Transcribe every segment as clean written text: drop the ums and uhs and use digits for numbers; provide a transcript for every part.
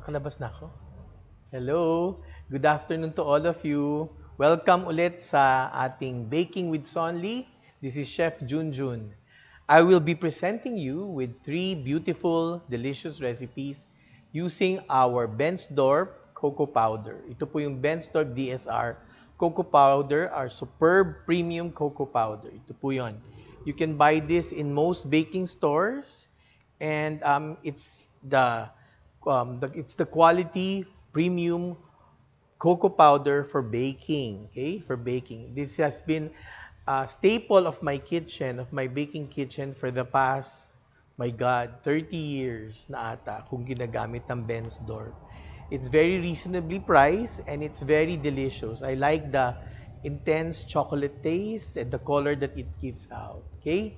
Nakalabas na ako? Hello! Good afternoon to all of you. Welcome ulit sa ating Baking with Sonlie. This is Chef Junjun. I will be presenting you with three beautiful, delicious recipes using our Bensdorp cocoa powder. Ito po yung Bensdorp DSR cocoa powder, our superb premium cocoa powder. Ito po yon. You can buy this in most baking stores, and it's the quality premium cocoa powder for baking. Okay, for baking. This has been a staple of my kitchen, of my baking kitchen for the past, my God, 30 years na ata kung ginagamit ng Bensdorf. It's very reasonably priced and it's very delicious. I like the intense chocolate taste and the color that it gives out. Okay?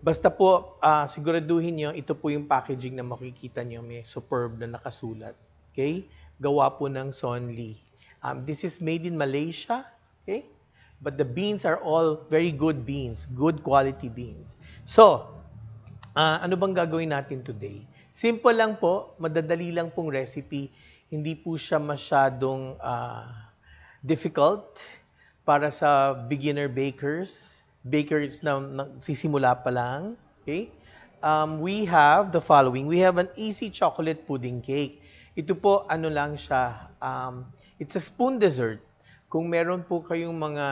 Basta po, siguraduhin nyo, ito po yung packaging na makikita nyo. May superb na nakasulat. Okay? Gawa po ng Sonlie. This is made in Malaysia. Okay? But the beans are all very good beans. Good quality beans. So, ano bang gagawin natin today? Simple lang po, madadali lang pong recipe. Hindi po siya masyadong difficult para sa beginner bakers na nagsisimula pa lang. Okay? We have the following. We have an easy chocolate pudding cake. Ito po, ano lang siya, it's a spoon dessert. Kung meron po kayong mga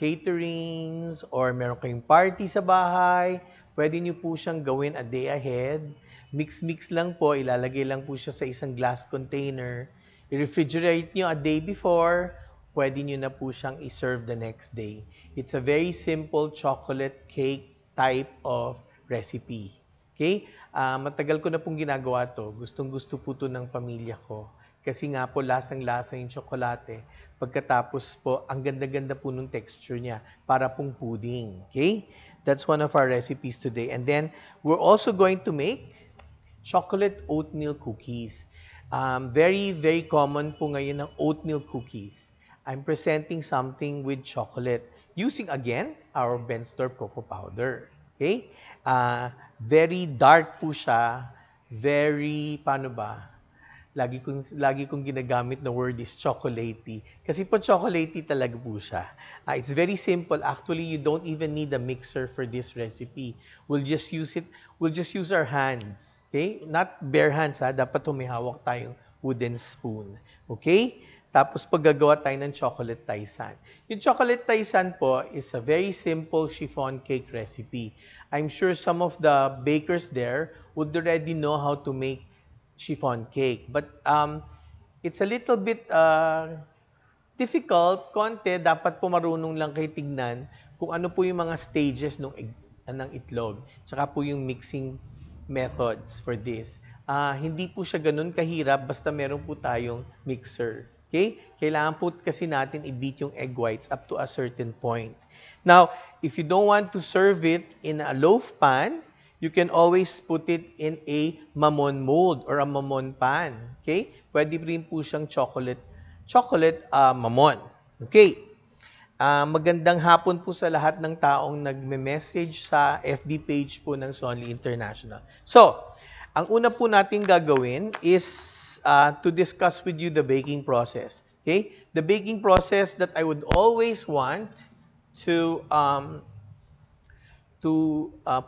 caterings or meron kayong party sa bahay, pwede niyo po siyang gawin a day ahead. Mix-mix lang po, ilalagay lang po siya sa isang glass container. I-refrigerate niyo a day before, pwede niyo na po siyang i-serve the next day. It's a very simple chocolate cake type of recipe. Okay? Matagal ko na pong ginagawa to. Gustong-gusto po to ng pamilya ko. Kasi nga po, lasang-lasa yung tsokolate. Pagkatapos po, ang ganda-ganda po nung texture niya. Para pong pudding. Okay? That's one of our recipes today. And then, we're also going to make chocolate oatmeal cookies. Very, very common po ngayon ng oatmeal cookies. I'm presenting something with chocolate using, again, our Bensdorp cocoa powder. Okay? Very dark po siya. Very, paano ba? Lagi kong ginagamit na word is chocolatey. Kasi po chocolatey talaga po siya. It's very simple. Actually, you don't even need a mixer for this recipe. We'll just use our hands. Okay? Not bare hands ha. Dapat may hawak tayong wooden spoon. Okay? Tapos paggagawa tayo ng chocolate Taisan. Yung chocolate Taisan po is a very simple chiffon cake recipe. I'm sure some of the bakers there would already know how to make chiffon cake. But it's a little bit difficult, konti. Dapat po marunong lang kayo tignan kung ano po yung mga stages ng itlog. Tsaka po yung mixing methods for this. Hindi po siya ganun kahirap basta meron po tayong mixer. Okay? Kailangan po kasi natin i-beat yung egg whites up to a certain point. Now, if you don't want to serve it in a loaf pan, you can always put it in a mamon mold or a mamon pan. Okay? Pwede rin po siyang chocolate mamon. Okay? Magandang hapon po sa lahat ng taong nagme-message sa FB page po ng Sonlie International. So, ang una po natin gagawin is to discuss with you the baking process. Okay? The baking process that I would always want to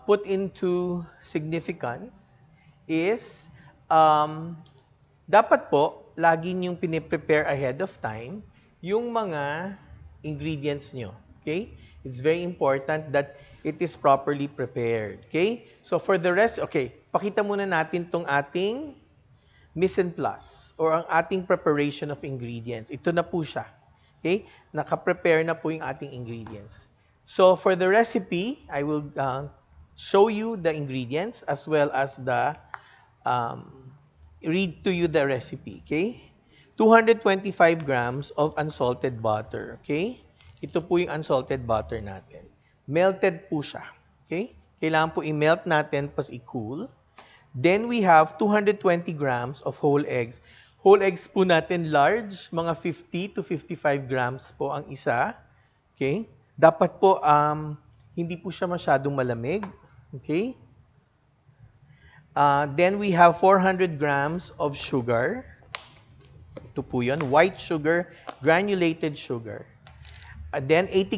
put into significance is dapat po lagi niyong piniprepare ahead of time yung mga ingredients niyo. Okay? It's very important that it is properly prepared. Okay? So for the rest, okay, pakita muna natin tong ating mise en place or ang ating preparation of ingredients. Ito na po siya. Okay? Naka-prepare na po yung ating ingredients. So for the recipe, I will show you the ingredients as well as the read to you the recipe. Okay? 225 grams of unsalted butter. Okay? Ito po yung unsalted butter natin. Melted po siya. Okay? Kailangan po i-melt natin pas i-cool. Then we have 220 grams of whole eggs. Whole eggs po natin large, mga 50 to 55 grams po ang isa. Okay? Dapat po, hindi po siya masyadong malamig. Okay? Then we have 400 grams of sugar. Ito po yun. White sugar, granulated sugar. Then 80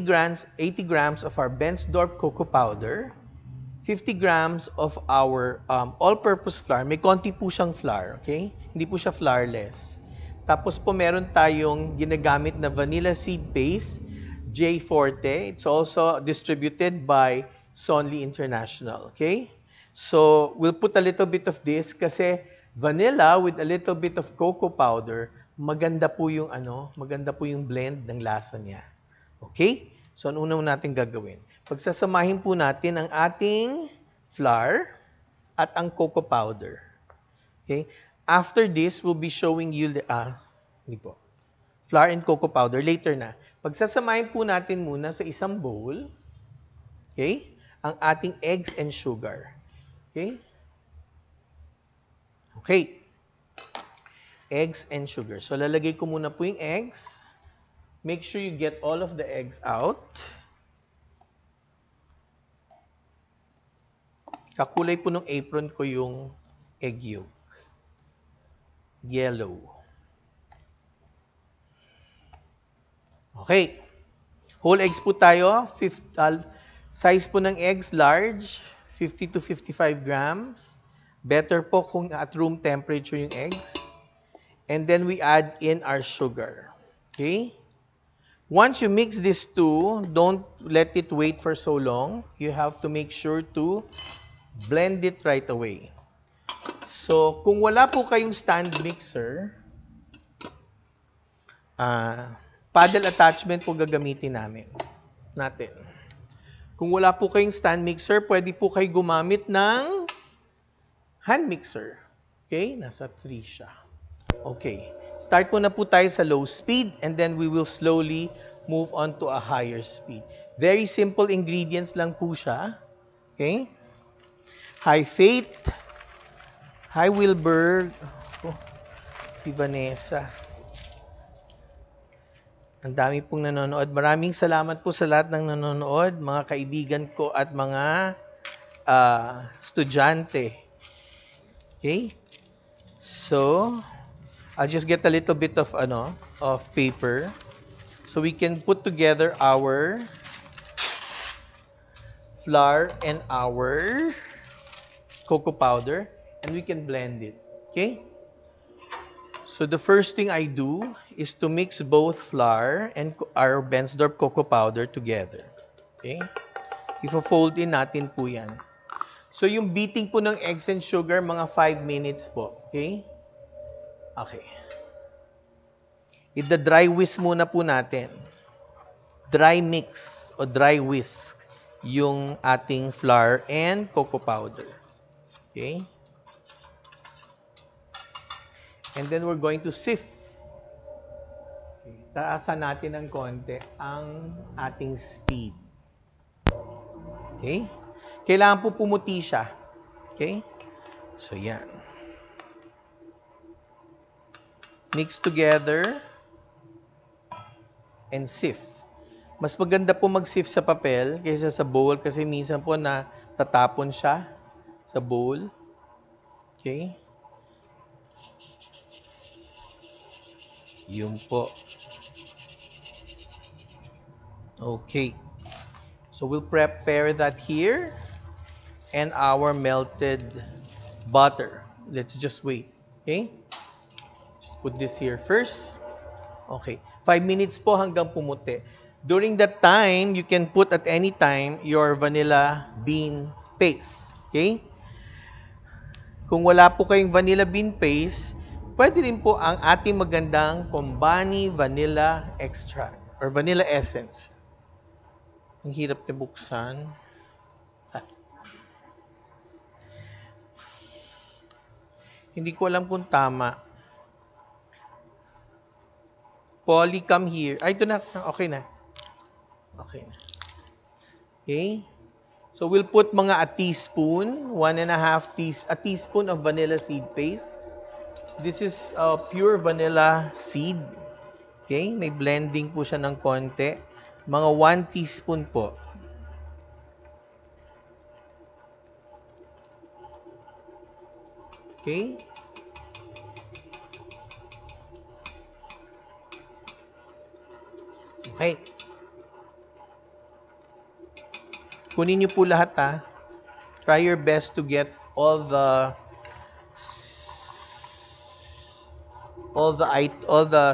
grams of our Bensdorp cocoa powder. 50 grams of our all-purpose flour. May konti po siyang flour, okay? Hindi po siya flourless. Tapos po meron tayong ginagamit na vanilla seed paste, J Forte. It's also distributed by Sonlie International, okay? So, we'll put a little bit of this kasi vanilla with a little bit of cocoa powder, maganda po yung blend ng lasa niya. Okay? So, ano una natin gagawin? Pagsasamahin po natin ang ating flour at ang cocoa powder. Okay? After this, we'll be showing you hindi po. Flour and cocoa powder later na. Pagsasamahin po natin muna sa isang bowl, okay? Ang ating eggs and sugar. Okay? Okay. Eggs and sugar. So, lalagay ko muna po yung eggs. Make sure you get all of the eggs out. Kakulay po ng apron ko yung egg yolk. Yellow. Okay. Whole eggs po tayo. Size po ng eggs, large. 50 to 55 grams. Better po kung at room temperature yung eggs. And then we add in our sugar. Okay? Once you mix these two, don't let it wait for so long. You have to make sure to blend it right away. So, kung wala po kayong stand mixer, paddle attachment po gagamitin natin. Kung wala po kayong stand mixer, pwede po kayo gumamit ng hand mixer. Okay? Nasa 3 siya. Okay. Start po na po tayo sa low speed and then we will slowly move on to a higher speed. Very simple ingredients lang po siya. Okay? Hi Faith. Hi Wilbur. Oh, si Vanessa. Ang dami pong nanonood. Maraming salamat po sa lahat ng nanonood, mga kaibigan ko at mga estudyante. Okay? So, I'll just get a little bit of paper so we can put together our flour and our cocoa powder and we can blend it. Okay? So the first thing I do is to mix both flour and our Bensdorp cocoa powder together. Okay? Ifo-fold in natin po yan. So yung beating po ng eggs and sugar, mga 5 minutes po. Okay? Okay. Ida-dry whisk muna po natin. Dry mix o dry whisk yung ating flour and cocoa powder. Okay? And then we're going to sift. Okay. Taasan natin ng konti ang ating speed. Okay? Kailangan po pumuti siya. Okay? So, yan. Mix together and sift. Mas maganda po mag-sift sa papel kaysa sa bowl kasi minsan po na tatapon siya sa bowl. Okay? Yun po. Okay. So we'll prepare that here and our melted butter. Let's just wait. Okay? Just put this here first. Okay. 5 minutes po hanggang pumuti. During that time, you can put at any time your vanilla bean paste. Okay? Kung wala po kayong vanilla bean paste, pwede rin po ang ating magandang Combani vanilla extract or vanilla essence. Ang hirap na buksan. Hindi ko alam kung tama. Polly, come here. Ay, ito na. Okay na. Okay na. Okay? So, we'll put mga a teaspoon, 1.5 a teaspoon of vanilla seed paste. This is pure vanilla seed. Okay? May blending po siya ng konti. Mga 1 teaspoon po. Okay? Okay. Kunin niyo po lahat ha. Try your best to get all the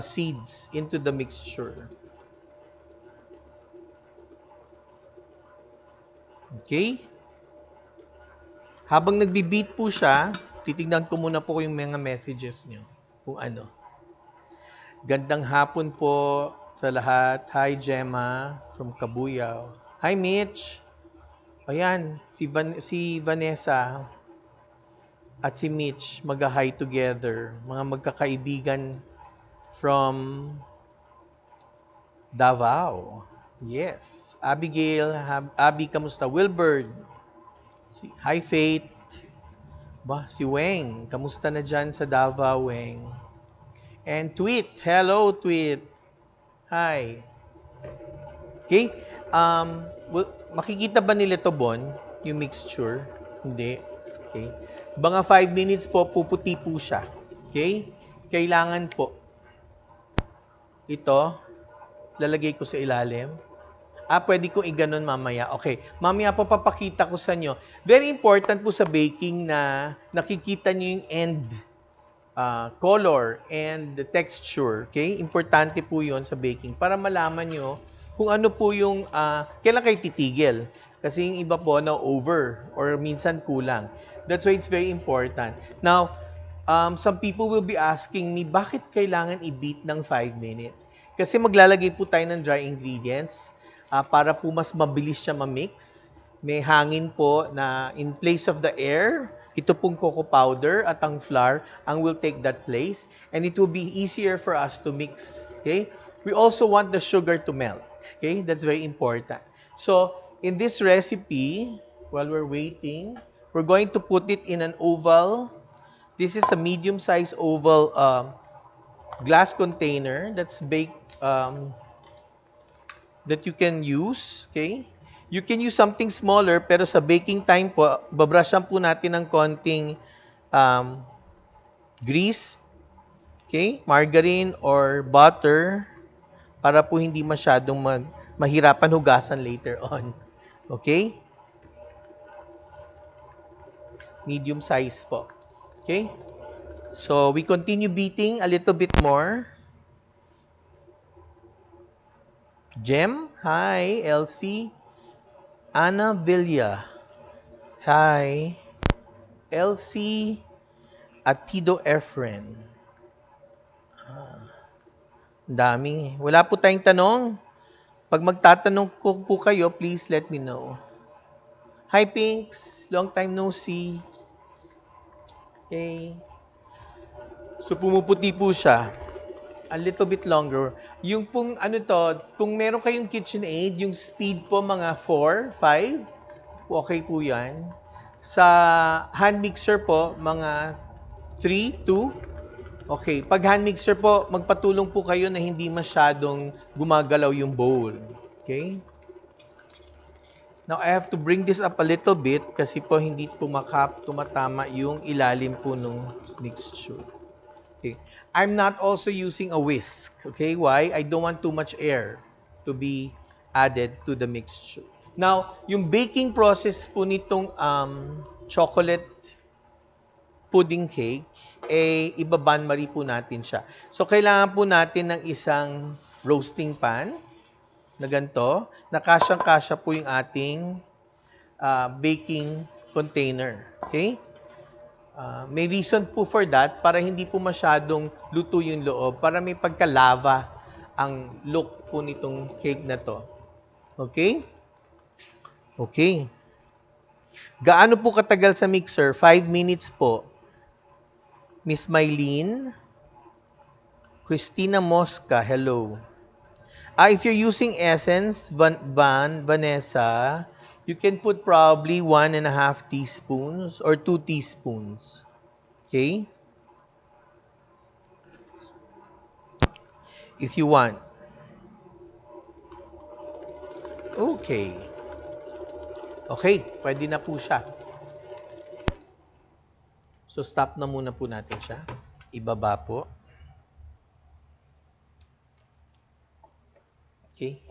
seeds into the mixture. Okay? Habang nagbi-beat po siya, titignan ko muna po yung mga messages niyo. Kung ano. Gandang hapon po sa lahat. Hi Gemma from Kabuyao. Hi Mitch. Ayan, si Vanessa at si Mitch mag-hi together. Mga magkakaibigan from Davao. Yes. Abigail, Abby, kamusta? Wilbert. Hi Faith. Si Weng. Kamusta na dyan sa Davao, Weng? And Tweet. Hello, Tweet. Hi. Okay? Makikita ba nila to, Bon? Yung mixture? Hindi. Okay? Mga 5 minutes po, puputi po siya. Okay? Kailangan po. Ito, lalagay ko sa ilalim. Pwede kong iganon mamaya. Okay. Mamaya po papakita ko sa inyo. Very important po sa baking na nakikita nyo yung end color and the texture. Okay? Importante po yun sa baking para malaman nyo kung ano po yung kailan kayo titigil. Kasi yung iba po na over or minsan kulang. That's why it's very important. Now, some people will be asking me, bakit kailangan i-beat ng 5 minutes? Kasi maglalagay po tayo ng dry ingredients para po mas mabilis siya ma-mix. May hangin po na in place of the air, ito pong cocoa powder at ang flour ang will take that place and it will be easier for us to mix. Okay? We also want the sugar to melt. Okay? That's very important. So, in this recipe, while we're waiting, we're going to put it in an oval. This is a medium-sized oval glass container that's baked that you can use. Okay? You can use something smaller, pero sa baking time po, babrushan po natin ng konting grease, okay? Margarine or butter para po hindi masyadong mahirapan hugasan later on. Okay? Medium size po. Okay? So, we continue beating a little bit more. Jem, hi. Elsie. Ana Villa. Hi. Elsie Atido Efren. Dami. Wala po tayong tanong. Pag magtatanong ko po kayo, please let me know. Hi, Pinks. Long time no see. Okay. So, pumuputi po siya. A little bit longer. Yung pong ano to, kung meron kayong KitchenAid, yung speed po mga 4, 5, okay po yan. Sa hand mixer po, mga 3, 2, okay. Pag hand mixer po, magpatulong po kayo na hindi masyadong gumagalaw yung bowl. Okay? Now, I have to bring this up a little bit kasi po hindi tumatama yung ilalim po nung mixture. Okay. I'm not also using a whisk. Okay? Why? I don't want too much air to be added to the mixture. Now, yung baking process po nitong chocolate pudding cake, ibaban-marie po natin siya. So, kailangan po natin ng isang roasting pan na ganito, na kasyang-kasya po yung ating baking container. Okay? May reason po for that, para hindi po masyadong luto yung loob, para may pagka-lava ang look po nitong cake na to. Okay? Okay. Gaano po katagal sa mixer? 5 minutes po. Miss Mylene, Christina Mosca, hello. If you're using essence, Vanessa, you can put probably 1.5 teaspoons or 2 teaspoons. Okay? If you want. Okay. Okay, pwede na po siya. So, stop na muna po natin siya. Ibaba po. Okay?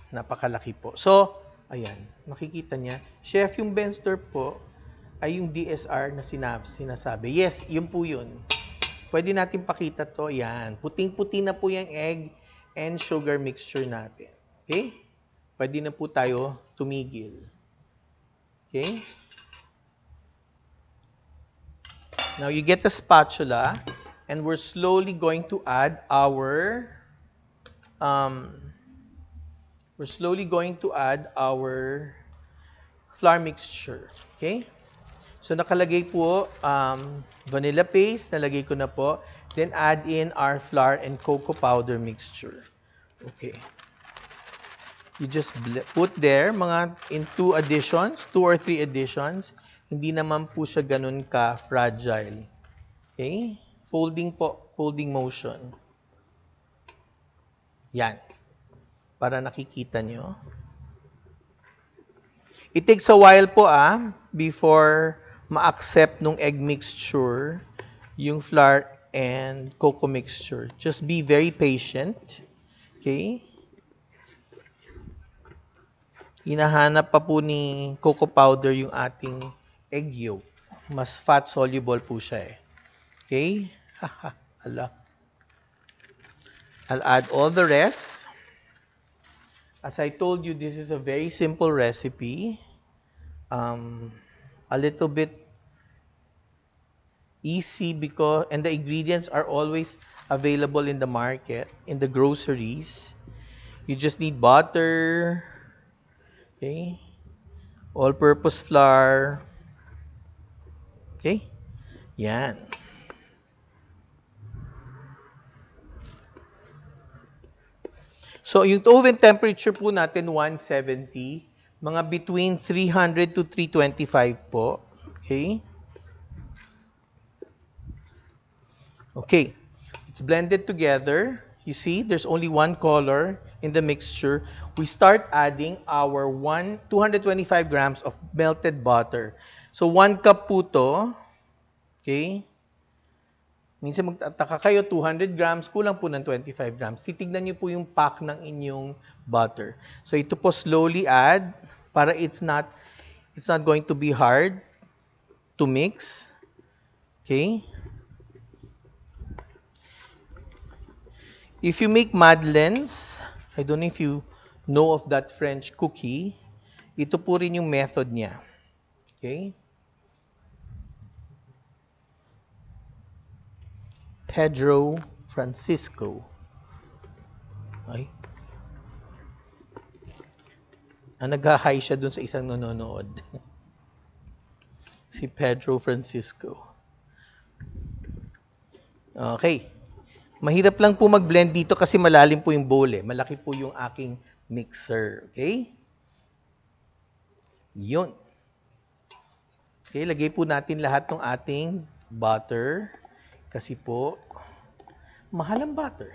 Napakalaki po. So, ayan. Makikita niya. Chef, yung Benstor po ay yung DSR na sinasabi. Yes, yun po yun. Pwede natin pakita to. Ayan. Puting-puti na po yung egg and sugar mixture natin. Okay? Pwede na po tayo tumigil. Okay? Now, you get a spatula and we're slowly going to add um, our flour mixture. Okay? So, nakalagay po vanilla paste. Nalagay ko na po. Then, add in our flour and cocoa powder mixture. Okay. You just put there mga in 2 or 3 additions. Hindi naman po siya ganun ka-fragile. Okay? Folding po. Folding motion. Yan. Para nakikita nyo. It takes a while po before ma-accept nung egg mixture yung flour and cocoa mixture. Just be very patient. Okay? Hinahanap pa po ni cocoa powder yung ating egg yolk. Mas fat soluble po siya eh. Okay? Hala. I'll add all the rest. As I told you, this is a very simple recipe. A little bit easy because and the ingredients are always available in the market, in the groceries. You just need butter, okay? All-purpose flour. Okay? Yan. So, yung oven temperature po natin, 170. Mga between 300 to 325 po. Okay? Okay. It's blended together. You see, there's only one color in the mixture. We start adding our 225 grams of melted butter. So, 1 cup po to. Okay? Minsan magtataka kayo, 200 grams, kulang po ng 25 grams. Titignan niyo po yung pack ng inyong butter. So, ito po slowly add para it's not going to be hard to mix. Okay? If you make madeleines, I don't know if you know of that French cookie, ito po rin yung method niya. Okay? Pedro Francisco. Ay. Nag-hi siya dun sa isang nanonood. Si Pedro Francisco. Okay. Mahirap lang po mag-blend dito kasi malalim po yung bowl eh. Malaki po yung aking mixer. Okay? Yun. Okay, lagay po natin lahat ng ating butter. Kasi po, mahal ang butter.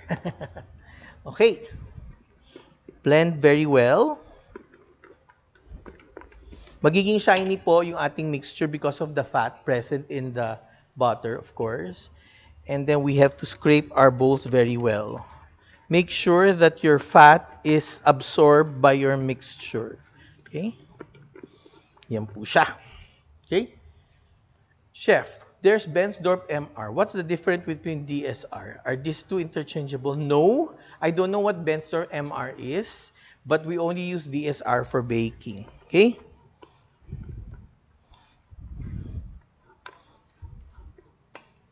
Okay. Blend very well. Magiging shiny po yung ating mixture because of the fat present in the butter, of course. And then we have to scrape our bowls very well. Make sure that your fat is absorbed by your mixture. Okay? Yan po siya. Okay? Chef, there's Bensdorf MR. What's the difference between DSR? Are these two interchangeable? No. I don't know what Bensdorf MR is, but we only use DSR for baking. Okay?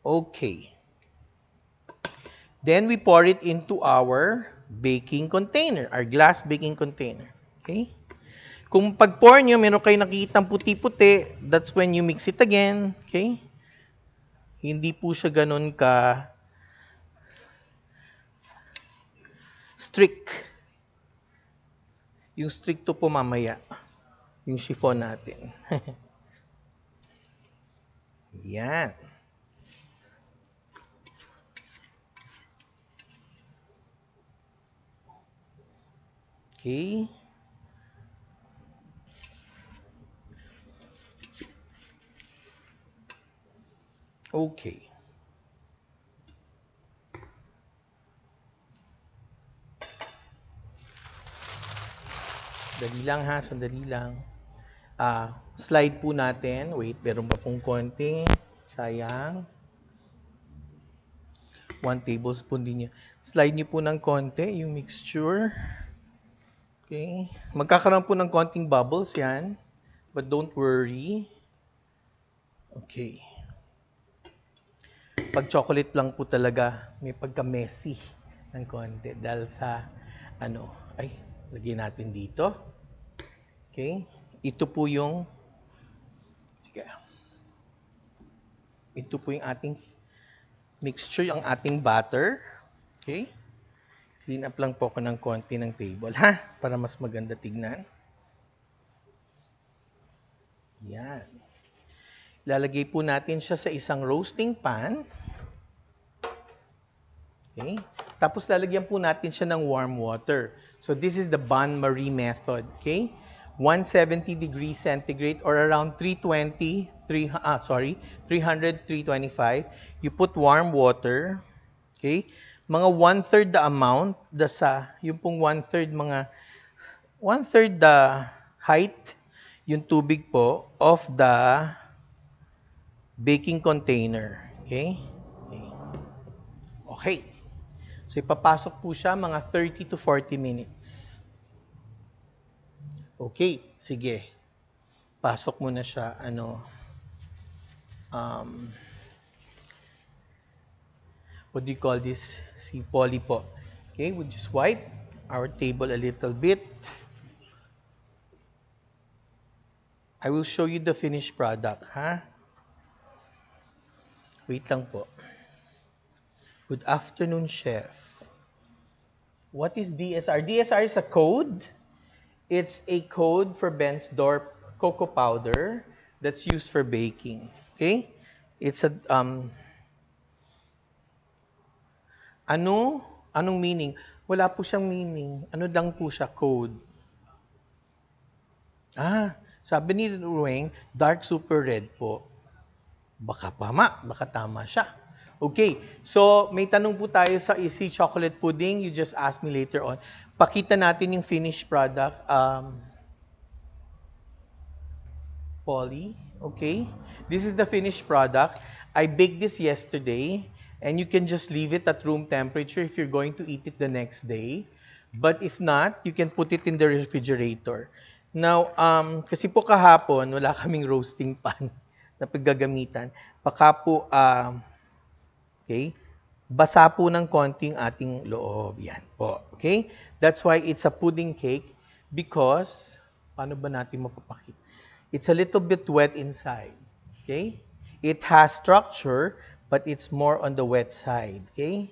Okay. Then we pour it into our baking container, our glass baking container. Okay? Kung pag-pour nyo, meron kayo nakikitang puti-puti, that's when you mix it again. Okay? Hindi po siya ganun ka strict. Yung stricto po mamaya. Yung chiffon natin. Yan. Okay. Okay. Dali lang ha, sandali lang. Slide po natin. Wait, meron pa pong konti. Sayang. 1 tablespoon din yun. Slide niyo po ng konti yung mixture. Okay. Magkakaroon po ng konting bubbles yan. But don't worry. Okay. Pag chocolate lang po talaga, may pagka-messy ng konti. Dahil sa, lagyan natin dito. Okay. Ito po yung, sige. Ito po yung ating mixture, yung ating butter. Okay. Clean up lang po ako ng konti ng table, ha? Para mas maganda tignan. Yan. Lalagay po natin siya sa isang roasting pan. Okay? Tapos lalagyan po natin siya ng warm water. So this is the bain-marie method. Okay? 170 degrees centigrade or around 320, 300, 325. You put warm water. Okay? Mga 1/3 the amount, yung pong 1/3 1/3 the height, yung tubig po of the baking container. Okay? Okay. So, ipapasok po siya mga 30 to 40 minutes. Okay, sige. Pasok mo na siya, what do you call this? Si Polly po. Okay, we'll just wipe our table a little bit. I will show you the finished product, ha? Wait lang po. Good afternoon, chef. What is DSR? DSR is a code. It's a code for Bensdorp cocoa powder that's used for baking. Okay? It's a anong meaning? Wala po siyang meaning. Ano lang po siya, code. Sabi ni Rueng, dark super red po. Baka tama siya. Okay, so may tanong po tayo sa easy chocolate pudding. You just ask me later on. Pakita natin yung finished product. Polly, okay? This is the finished product. I baked this yesterday, and you can just leave it at room temperature if you're going to eat it the next day. But if not, you can put it in the refrigerator. Now, kasi po kahapon, wala kaming roasting pan na paggagamitan. Baka po, okay, basa po ng konting ating loob. Yan po, okay? That's why it's a pudding cake because, paano ba natin mapapakita? It's a little bit wet inside, okay? It has structure, but it's more on the wet side, okay?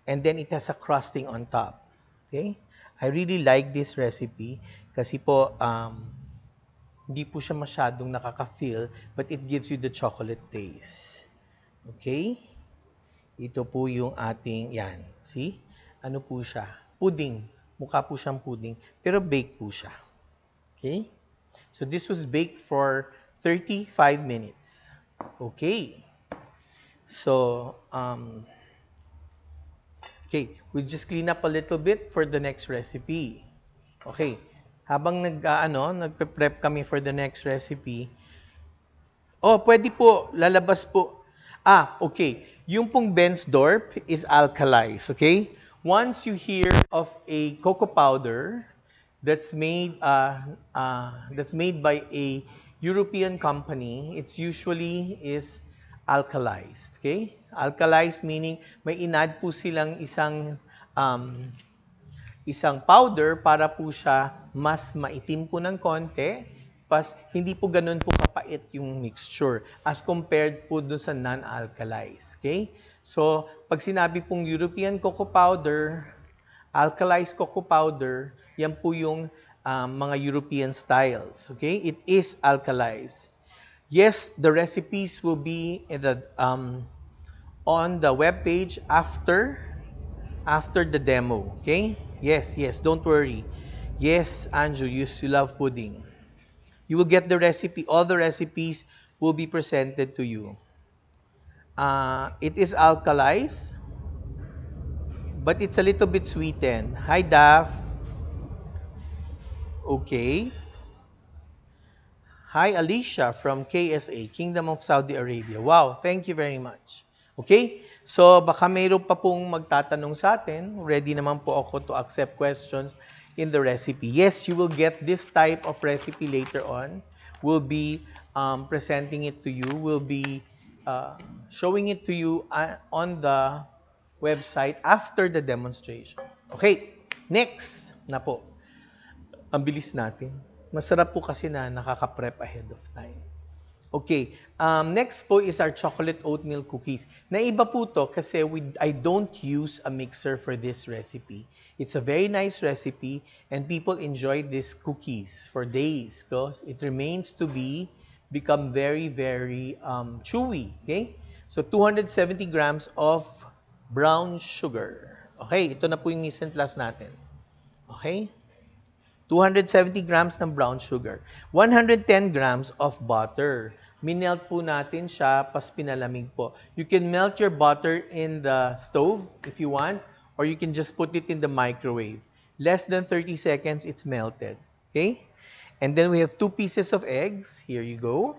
And then it has a crusting on top, okay? I really like this recipe kasi po, hindi po siya masyadong nakaka-feel, but it gives you the chocolate taste. Okay? Ito po yung ating, yan. See? Ano po siya? Pudding. Mukha po siyang pudding, pero baked po siya. Okay? So this was baked for 35 minutes. Okay. So, okay, we'll just clean up a little bit for the next recipe. Okay. Habang nagpe-prep kami for the next recipe. Pwede po, lalabas po. Okay. Yung pong Bensdorp is alkalized, okay? Once you hear of a cocoa powder that's made by a European company, it's usually is alkalized, okay? Alkalized meaning may inad po silang isang powder para po siya mas maitim po ng konti, pas hindi po ganun po kapait yung mixture as compared po dun sa non-alkalized. Okay? So, pag sinabi pong European cocoa powder, alkalized cocoa powder, yan po yung mga European styles. Okay? It is alkalized. Yes, the recipes will be on the webpage after the demo. Okay? Yes, don't worry. Yes, Anju, you love pudding. You will get the recipe. All the recipes will be presented to you. It is alkalized, but it's a little bit sweetened. Hi, Daph. Okay. Hi, Alicia from KSA, Kingdom of Saudi Arabia. Wow, thank you very much. Okay? So, baka mayroon pa pong magtatanong sa atin. Ready naman po ako to accept questions in the recipe. Yes, you will get this type of recipe later on. We'll be presenting it to you. We'll be showing it to you on the website after the demonstration. Okay, next na po. Ang bilis natin. Masarap po kasi na nakaka-prep ahead of time. Okay, next po is our chocolate oatmeal cookies. Naiba po to kasi I don't use a mixer for this recipe. It's a very nice recipe and people enjoy these cookies for days because it remains to become very, very chewy. Okay, so 270 grams of brown sugar. Okay, ito na po yung mise en place natin. Okay, 270 grams ng brown sugar, 110 grams of butter. Minelt po natin siya, pas pinalamig po. You can melt your butter in the stove if you want, or you can just put it in the microwave. Less than 30 seconds, it's melted. Okay? And then we have 2 pieces of eggs. Here you go.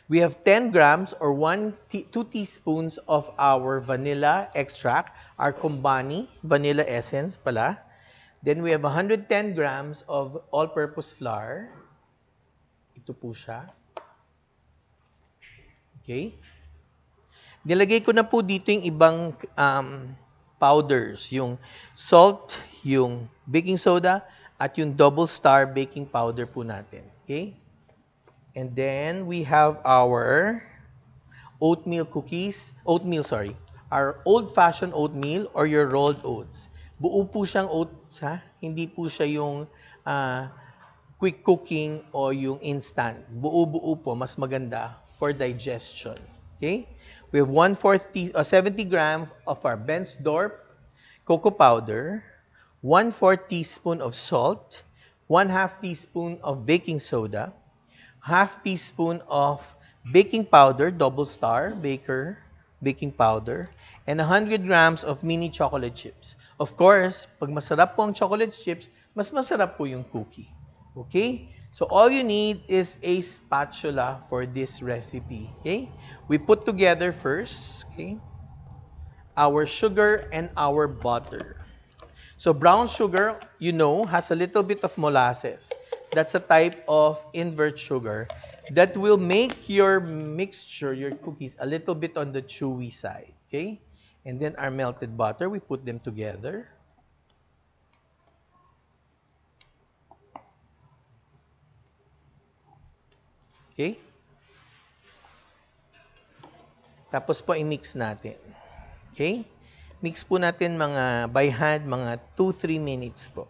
We have 10 grams or 2 teaspoons of our vanilla extract, our Kumbani vanilla essence pala. Then we have 110 grams of all-purpose flour. Ito po siya. Okay. Nilagay ko na po dito yung ibang powders. Yung salt, yung baking soda, at yung double star baking powder po natin. Okay. And then we have our our old-fashioned oatmeal or your rolled oats. Buo po siyang oats, ha? Hindi po siya yung quick cooking o yung instant. Buo-buo po, mas maganda for digestion. Okay? We have 70 grams of our Bensdorp cocoa powder, 1/4 teaspoon of salt, 1/2 teaspoon of baking soda, 1/2 teaspoon of baking powder, double star, baking powder, and 100 grams of mini chocolate chips. Of course, pag masarap po ang chocolate chips, mas masarap po yung cookie. Okay? So all you need is a spatula for this recipe. Okay? We put together first, okay, our sugar and our butter. So brown sugar, you know, has a little bit of molasses. That's a type of invert sugar that will make your mixture, your cookies, a little bit on the chewy side. Okay? And then our melted butter, we put them together. Okay? Tapos po i-mix natin. Okay? Mix po natin mga by hand, mga 2-3 minutes po.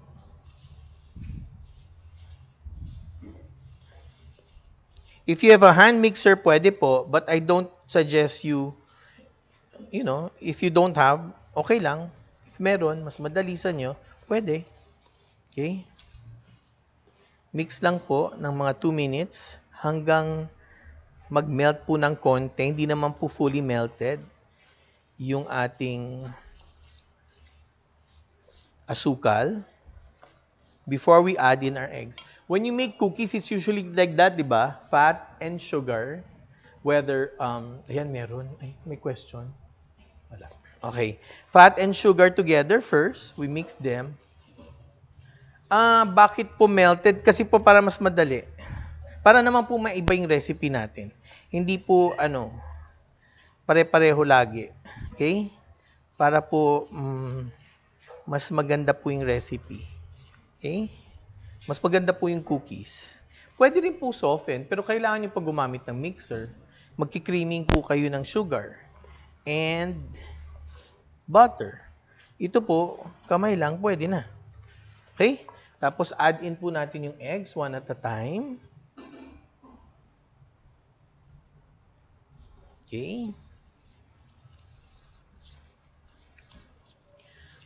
If you have a hand mixer, pwede po, but I don't suggest you know, if you don't have, okay lang. If meron, mas madali sa nyo, pwede. Okay? Mix lang po ng mga 2 minutes hanggang mag-melt po ng konti. Hindi naman po fully melted yung ating asukal before we add in our eggs. When you make cookies, it's usually like that, di ba? Fat and sugar. Whether, ayan, meron. Ay, may question. Wala. Okay. Fat and sugar together first. We mix them. Bakit po melted? Kasi po para mas madali. Para naman po maiba yung recipe natin. Hindi po, pare-pareho lagi. Okay? Para po, mas maganda po yung recipe. Okay? Mas maganda po yung cookies. Pwede rin po soften, pero kailangan nyo pag gumamit ng mixer, magki-creaming po kayo ng sugar and butter. Ito po, kamay lang, pwede na. Okay? Tapos add in po natin yung eggs one at a time. Okay?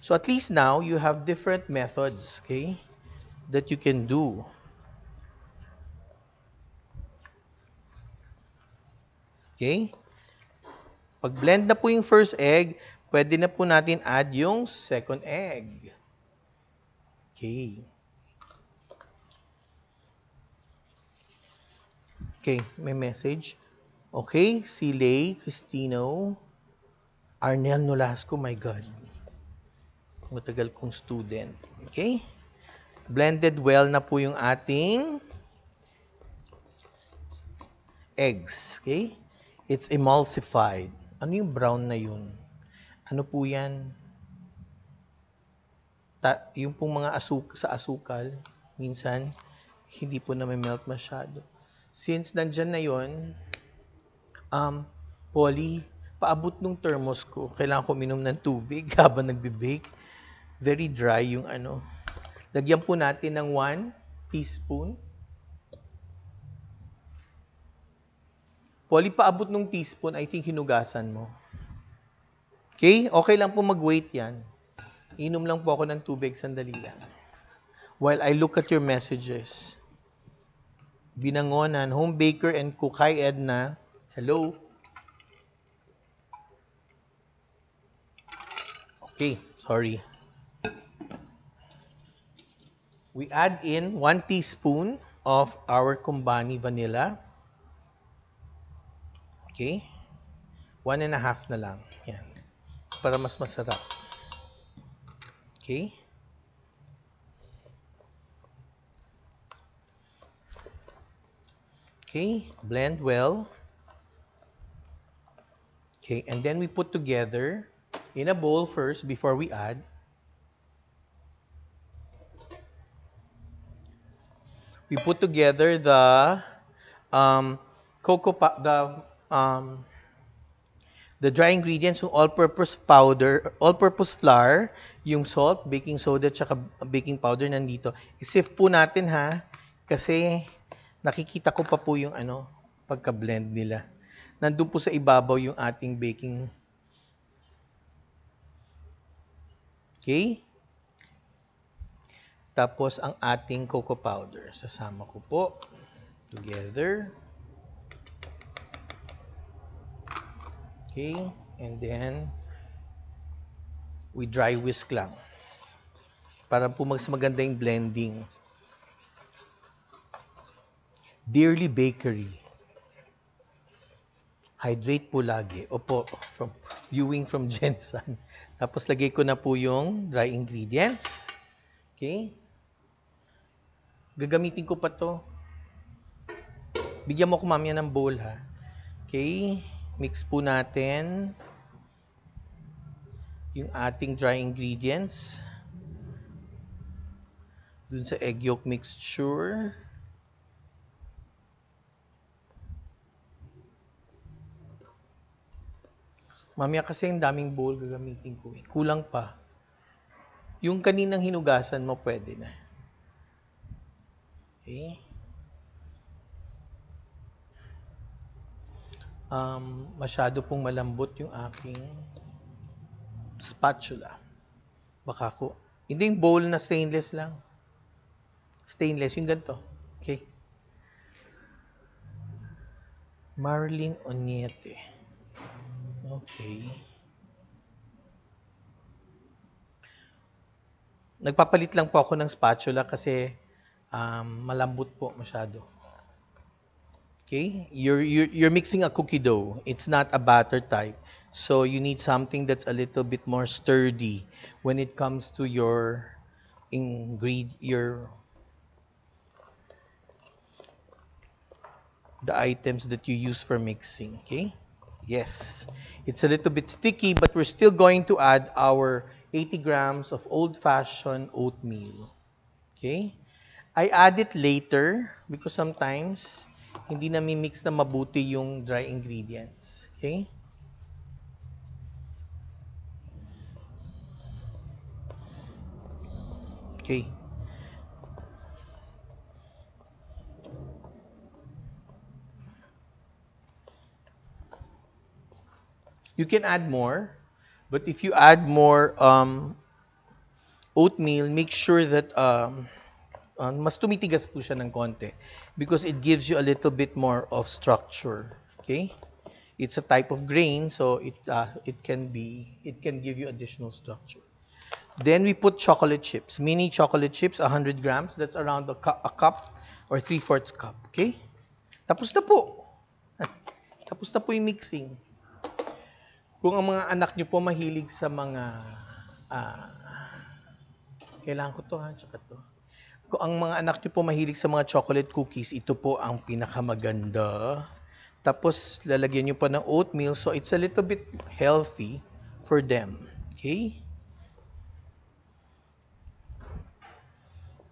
So at least now, you have different methods, okay, that you can do. Okay? Pag blend na po yung first egg, pwede na po natin add yung second egg. Okay. Okay, may message. Okay, si Lay Cristino. Arnel Nolasco, my God. Matagal kong student. Okay? Blended well na po yung ating eggs. Okay? It's emulsified. Ano yung brown na yun? Ano po yan? Yung pong mga sa asukal, minsan, hindi po na may melt masyado. Since nandyan na yun, Polly, paabot nung thermos ko, kailangan ko minom ng tubig habang nagbe-bake. Very dry yung ano. Lagyan po natin ng 1 teaspoon. Polly, paabot nung teaspoon, I think hinugasan mo. Okay? Okay lang po mag-wait yan. Inom lang po ako ng tubig, sandali lang. While I look at your messages. Binangonan, home baker and cook. Hi, Edna. Hello. Okay, sorry. We add in 1 teaspoon of our Kumbani vanilla. Okay? 1.5 na lang. Yan. Para mas masarap. Okay? Okay, blend well. Okay, and then we put together in a bowl first before we add. We put together the the dry ingredients, yung all-purpose powder, all-purpose flour, yung salt, baking soda, tsaka baking powder nandito. I-sift po natin ha, kasi nakikita ko pa po yung pagka-blend nila. Nandun po sa ibabaw yung ating baking. Okay? Tapos ang ating cocoa powder. Sasama ko po. Together. Okay? And then, we dry whisk lang. Para po mas maganda yung blending. Dearly Bakery. Hydrate po lagi. Opo, viewing from Jensen. Tapos lagay ko na po yung dry ingredients. Okay? Gagamitin ko pa to. Bigyan mo ko mamaya ng bowl ha. Okay? Mix po natin yung ating dry ingredients dun sa egg yolk mixture. Mamaya kasi yung daming bowl gagamitin ko. Kulang pa. Yung kaninang hinugasan mo, pwede na. Okay. Masyado pong malambot yung aking spatula. Baka ko. Hindi yung bowl na stainless lang. Stainless, yung ganito. Okay. Marlene Oniete. Okay. Nagpapalit lang po ako ng spatula kasi malambot po masyado. Okay? You're mixing a cookie dough. It's not a batter type. So you need something that's a little bit more sturdy when it comes to your the items that you use for mixing. Okay? Yes. It's a little bit sticky, but we're still going to add our 80 grams of old-fashioned oatmeal. Okay? I add it later because sometimes hindi na mix na mabuti yung dry ingredients. Okay? Okay. You can add more, but if you add more oatmeal, make sure that mas tumitigas po siya ng konti because it gives you a little bit more of structure. Okay? It's a type of grain, so it can give you additional structure. Then we put chocolate chips, mini chocolate chips, 100 grams. That's around a cup or 3/4 cup. Okay? Tapos na po. Tapos na po yung mixing. Kung ang mga anak nyo po mahilig sa mga, ah, kailangan ko to ha, tsaka to. Kung ang mga anak nyo po mahilig sa mga chocolate cookies, ito po ang pinakamaganda. Tapos, lalagyan nyo pa ng oatmeal, so it's a little bit healthy for them. Okay?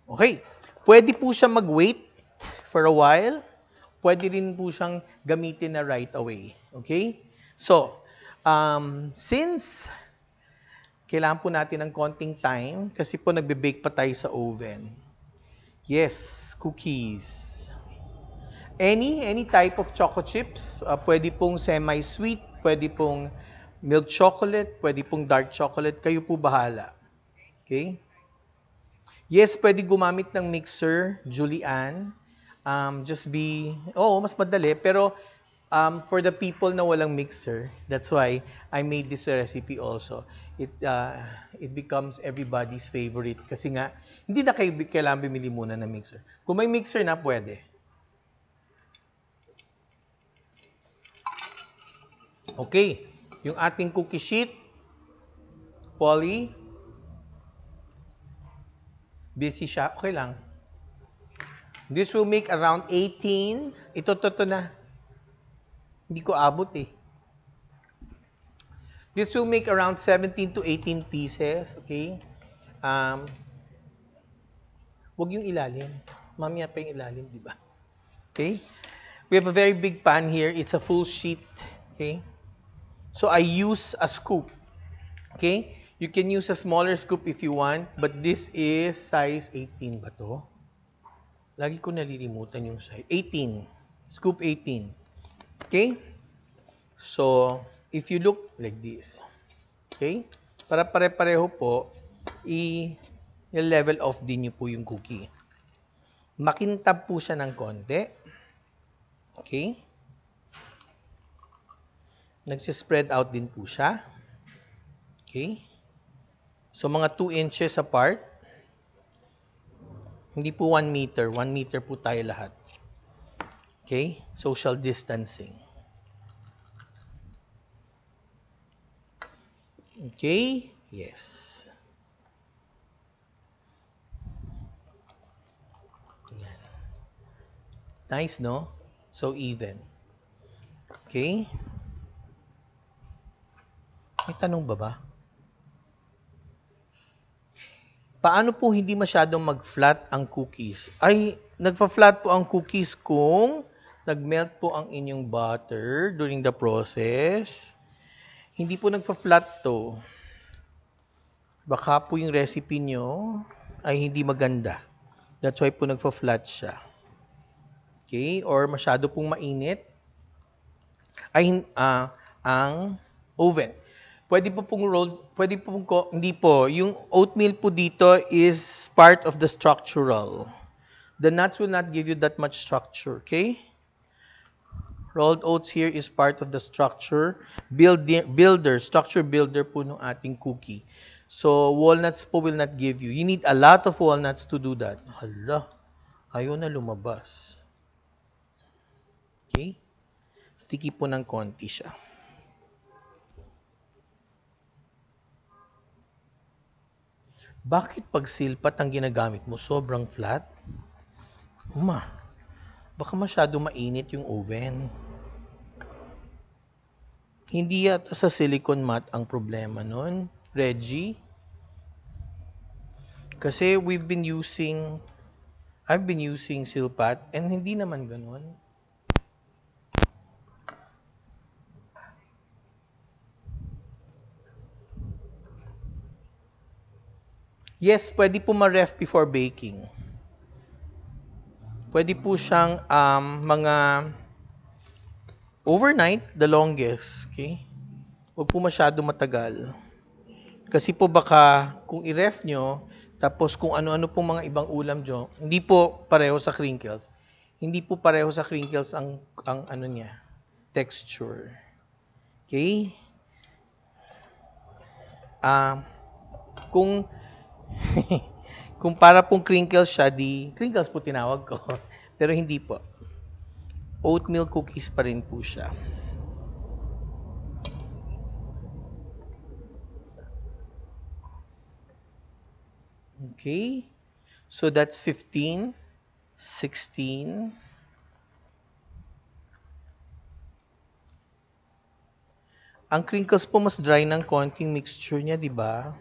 Okay. Pwede po siya mag-wait for a while. Pwede rin po siyang gamitin na right away. Okay? So, since kailangan po natin ng konting time, kasi po nagbe-bake pa tayo sa oven. Yes, cookies. Any type of choco chips, pwede pong semi-sweet, pwede pong milk chocolate, pwede pong dark chocolate, kayo po bahala. Okay? Yes, pwede gumamit ng mixer, Julian. Mas madali, pero for the people na walang mixer, that's why I made this recipe also. It becomes everybody's favorite kasi nga, hindi na kayo kailangan bumili muna ng mixer. Kung may mixer na, pwede. Okay, yung ating cookie sheet, Polly, busy siya, okay lang. This will make around 18. Ito na. Hindi ko abot eh. This will make around 17 to 18 pieces, okay? Huwag yung ilalim. Mamaya pa yung ilalim, di ba? Okay? We have a very big pan here. It's a full sheet, okay? So I use a scoop, okay? You can use a smaller scoop if you want, but this is size 18 ba to? Lagi ko nalilimutan yung size. 18. Scoop 18. Okay? So, if you look like this, okay? Para pare-pareho po, i-level off din nyo po yung cookie. Makintab po siya ng konti. Okay? Nagsispread out din po siya. Okay? So, mga 2 inches apart. Hindi po 1 meter. 1 meter po tayo lahat. Okay? Social distancing. Okay? Yes. Yan. Nice, no? So, even. Okay? May tanong ba? Paano po hindi masyadong mag-flat ang cookies? Ay, nagpa-flat po ang cookies kung nag-melt po ang inyong butter during the process. Hindi po nagpa-flat to. Baka po yung recipe nyo ay hindi maganda. That's why po nagpa-flat siya. Okay? Or masyado pong mainit ay ang oven. Pwede po pong hindi po. Yung oatmeal po dito is part of the structural. The nuts will not give you that much structure, okay? Rolled oats here is part of the structure structure builder po ng ating cookie. So, walnuts po will not give you. You need a lot of walnuts to do that. Hala, ayaw na lumabas. Okay? Sticky po ng konti siya. Bakit pag silpat ang ginagamit mo, sobrang flat? Baka masyado mainit yung oven. Hindi yata sa silicone mat ang problema nun, Reggie. Kasi I've been using silpat and hindi naman ganun. Yes, pwede po ma-ref before baking. Pwede po siyang mga overnight, the longest. Okay? Huwag po masyado matagal. Kasi po baka kung i-ref nyo, tapos kung ano-ano po mga ibang ulam nyo, hindi po pareho sa crinkles. Hindi po pareho sa crinkles ang ano niya, texture. Okay? Ah, kung kung para pong crinkles siya, di crinkles po tinawag ko. Pero hindi po. Oatmeal cookies pa rin po siya. Okay? So that's 15, 16. Ang crinkles po mas dry ng konting mixture niya, di ba?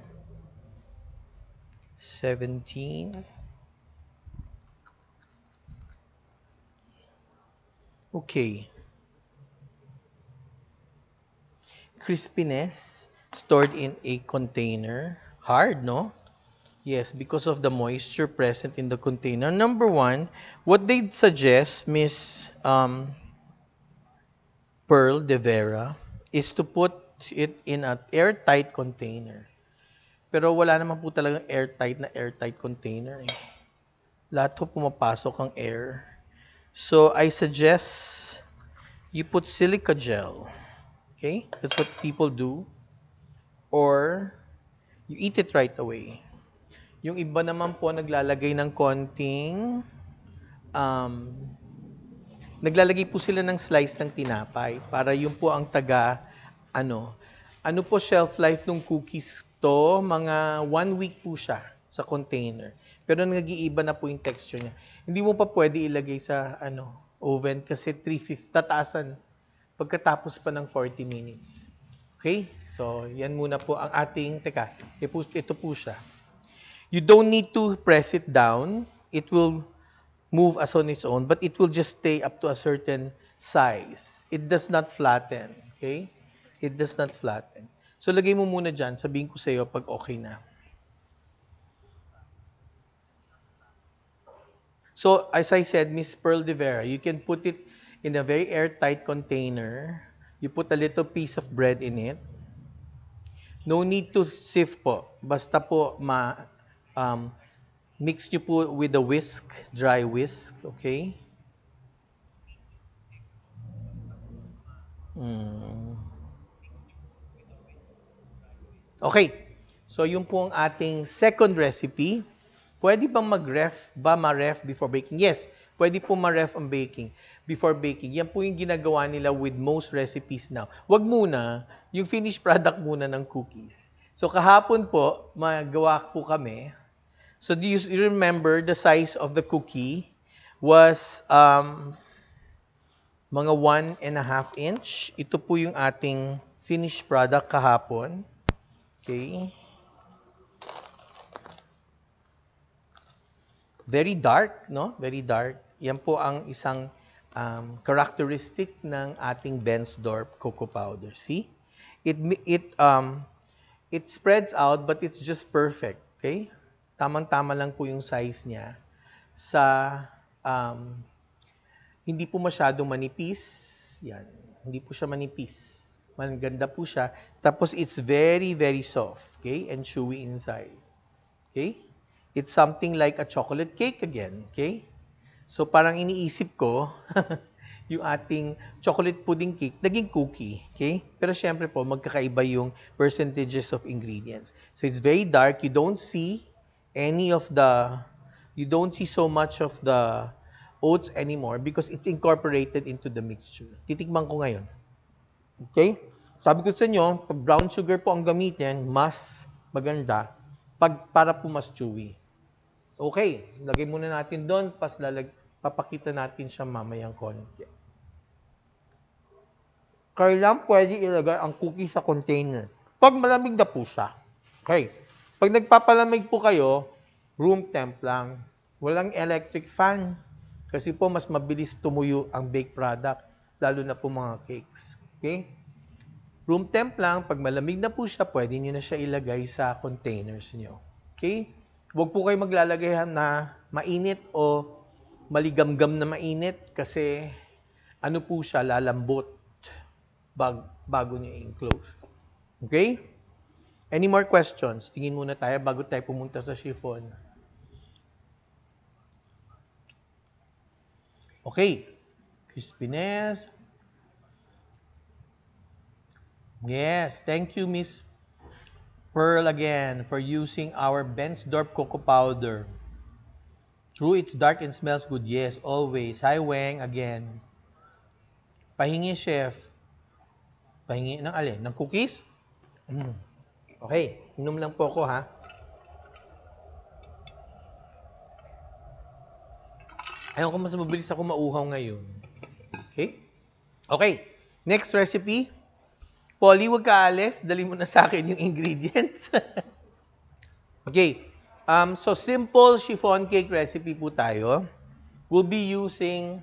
17. Okay. Crispiness stored in a container. Hard, no? Yes, because of the moisture present in the container. Number one, what they suggest, Miss Pearl de Vera, is to put it in an airtight container. Pero wala naman po talagang airtight container. Eh. Lahat po pumapasok ang air. So, I suggest you put silica gel. Okay? That's what people do. Or, you eat it right away. Yung iba naman po naglalagay ng konting um, naglalagay po sila ng slice ng tinapay para yun po ang taga ano. Ano po shelf life ng cookies to? Mga 1 week po siya sa container. Pero nag-iiba na po yung texture niya. Hindi mo pa pwede ilagay sa oven kasi 350 tataasan pagkatapos pa ng 40 minutes. Okay? So, yan muna po ang ating, teka, ito po siya. You don't need to press it down. It will move as on its own, but it will just stay up to a certain size. It does not flatten. Okay? It does not flatten. So, lagay mo muna dyan. Sabihin ko sa iyo pag okay na. So, as I said, Miss Pearl de Vera, you can put it in a very airtight container. You put a little piece of bread in it. No need to sieve po. Basta po um, mix nyo po with a whisk, dry whisk, okay? Mm. Okay. So, yun po ang ating second recipe. Pwede bang ma-ref before baking? Yes, pwede po ma-ref ang baking before baking. Yan po yung ginagawa nila with most recipes now. Wag muna, yung finished product muna ng cookies. So, kahapon po, magawa po kami. So, do you remember the size of the cookie was mga 1.5 inch. Ito po yung ating finished product kahapon. Okay. Very dark, no? Very dark. Yan po ang isang characteristic ng ating Bensdorp cocoa powder. See? It it um it spreads out but it's just perfect, okay? Tamang-tama lang po yung size niya sa um, hindi po masyadong manipis. Yan. Hindi po siya manipis. Maganda po siya. Tapos it's very, very soft. Okay? And chewy inside. Okay? It's something like a chocolate cake again. Okay? So parang iniisip ko, yung ating chocolate pudding cake, naging cookie. Okay? Pero syempre po, magkakaiba yung percentages of ingredients. So it's very dark. Any of the, you don't see so much of the oats anymore because it's incorporated into the mixture. Titikman ko ngayon. Okay? Sabi ko sa inyo, pag brown sugar po ang gamitin, mas maganda para po mas chewy. Okay, lagay muna natin doon, papakita natin siya mamayang konti. Kailan pwede ilagay ang cookie sa container? Pag malamig na po siya. Okay. Pag nagpapalamig po kayo, room temp lang. Walang electric fan. Kasi po mas mabilis tumuyo ang baked product, lalo na po mga cakes. Okay? Room temp lang, pag malamig na po siya, pwede nyo na siya ilagay sa containers nyo. Okay? Huwag po kayo maglalagay na mainit o maligamgam na mainit kasi ano po siya, lalambot bago nyo i-enclose. Okay? Any more questions? Tingin muna tayo bago tayo pumunta sa chiffon. Okay. Crispiness. Yes, thank you, Miss Pearl, again, for using our Bensdorp cocoa powder. True, it's dark and smells good. Yes, always. Hi, Weng, again. Pahingi, chef. Pahingi ng alin? Ng cookies? Mm. Okay, inom lang po ako, ha? Ayaw ko mas mabilis ako mauhaw ngayon. Okay? Okay, next recipe. Polly, wag ka alis. Dali mo na sa akin yung ingredients. Okay, so simple chiffon cake recipe po tayo. We'll be using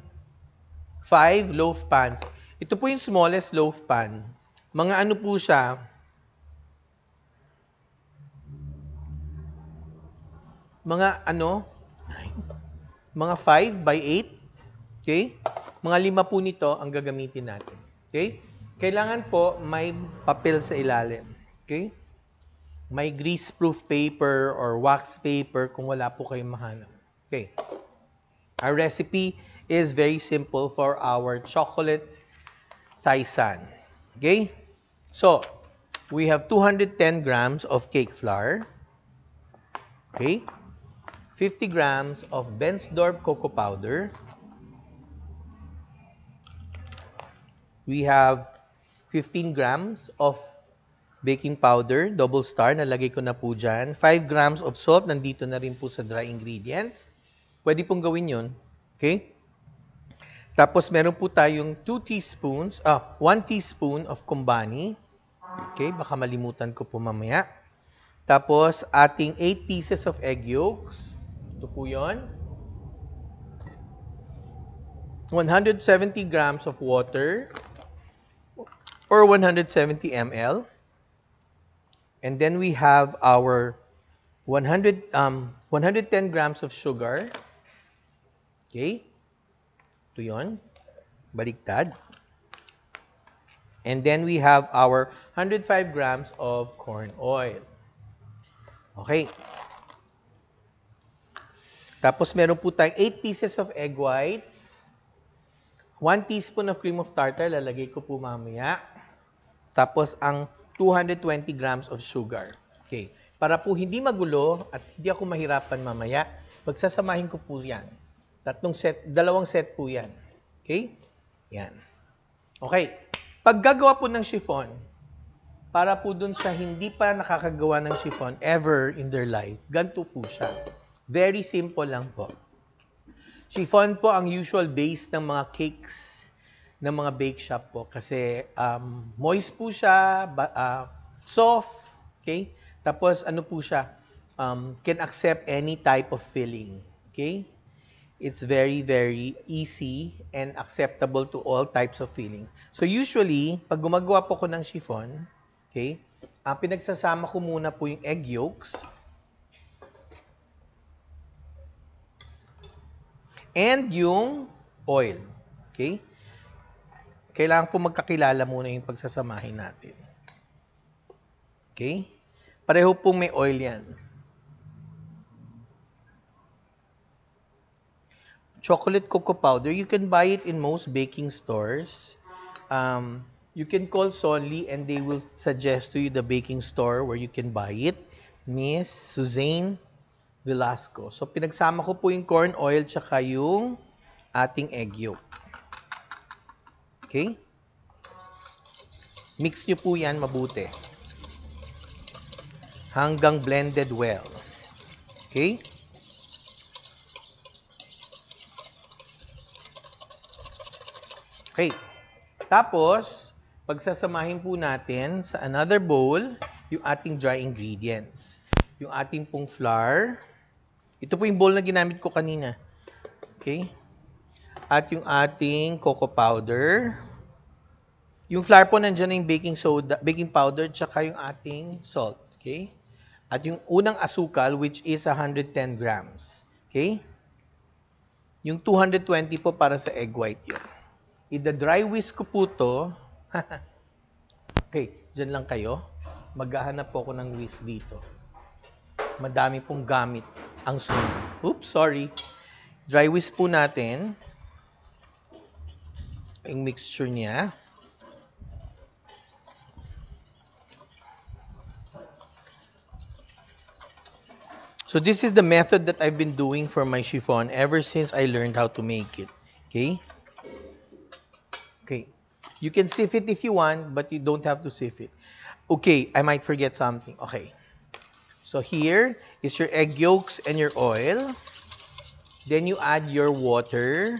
5 loaf pans. Ito po yung smallest loaf pan. Mga ano po siya, mga ano, mga 5 by 8. Okay? Mga 5 po nito ang gagamitin natin. Okay? Kailangan po may papel sa ilalim. Okay? May grease-proof paper or wax paper kung wala po kayong mahanap. Okay. Our recipe is very simple for our chocolate Taisan. Okay? So, we have 210 grams of cake flour. Okay? 50 grams of Bensdorp cocoa powder. We have 15 grams of baking powder, double star, nalagay ko na po dyan. 5 grams of salt, nandito na rin po sa dry ingredients. Pwede pong gawin yun. Okay? Tapos meron po tayong 1 teaspoon of kumbani. Okay, baka malimutan ko po mamaya. Tapos ating 8 pieces of egg yolks. Ito po yun. 170 grams of water or 170 ml. And then we have our 110 grams of sugar. Okay? Ito yun. Baliktad. And then we have our 105 grams of corn oil. Okay. Tapos meron po tayong 8 pieces of egg whites. 1 teaspoon of cream of tartar, lalagay ko po mamaya. Tapos ang 220 grams of sugar. Okay. Para po hindi magulo at hindi ako mahirapan mamaya, pagsasamahin ko po yan. Dalawang set po yan. Okay? Yan. Okay. Pag gagawa po ng chiffon, para po dun sa hindi pa nakakagawa ng chiffon ever in their life, ganito po siya. Very simple lang po. Chiffon po ang usual base ng mga cakes ng mga bake shop po kasi moist po siya, soft, okay? Tapos ano po siya, can accept any type of filling, okay? It's very, very easy and acceptable to all types of filling. So usually, pag gumagawa po ko ng chiffon, okay, pinagsasama ko muna po yung egg yolks and yung oil. Okay? Kailangan po magkakilala muna yung pagsasamahin natin. Okay? Pareho pong may oil yan. Chocolate cocoa powder, you can buy it in most baking stores. You can call Sonlie and they will suggest to you the baking store where you can buy it. Miss Suzanne Velasco. So, pinagsama ko po yung corn oil tsaka yung ating egg yolk. Okay? Mix nyo po yan mabuti. Hanggang blended well. Okay? Okay. Tapos, pagsasamahin po natin sa another bowl yung ating dry ingredients. Yung ating pong flour. Ito po yung bowl na ginamit ko kanina. Okay? At yung ating cocoa powder. Yung flour po nandiyan na yung baking powder, tsaka yung ating salt. Okay? At yung unang asukal, which is 110 grams. Okay? Yung 220 po para sa egg white yun. Ida-dry whisk ko po to. Okay, dyan lang kayo. Maghahanap po ako ng whisk dito. Madami pong gamit ang Sonlie. Oops, sorry. Dry whisk po natin. Yung mixture niya. So this is the method that I've been doing for my chiffon ever since I learned how to make it. Okay? Okay. You can sieve it if you want, but you don't have to sieve it. Okay, I might forget something. Okay. So here is your egg yolks and your oil. Then you add your water,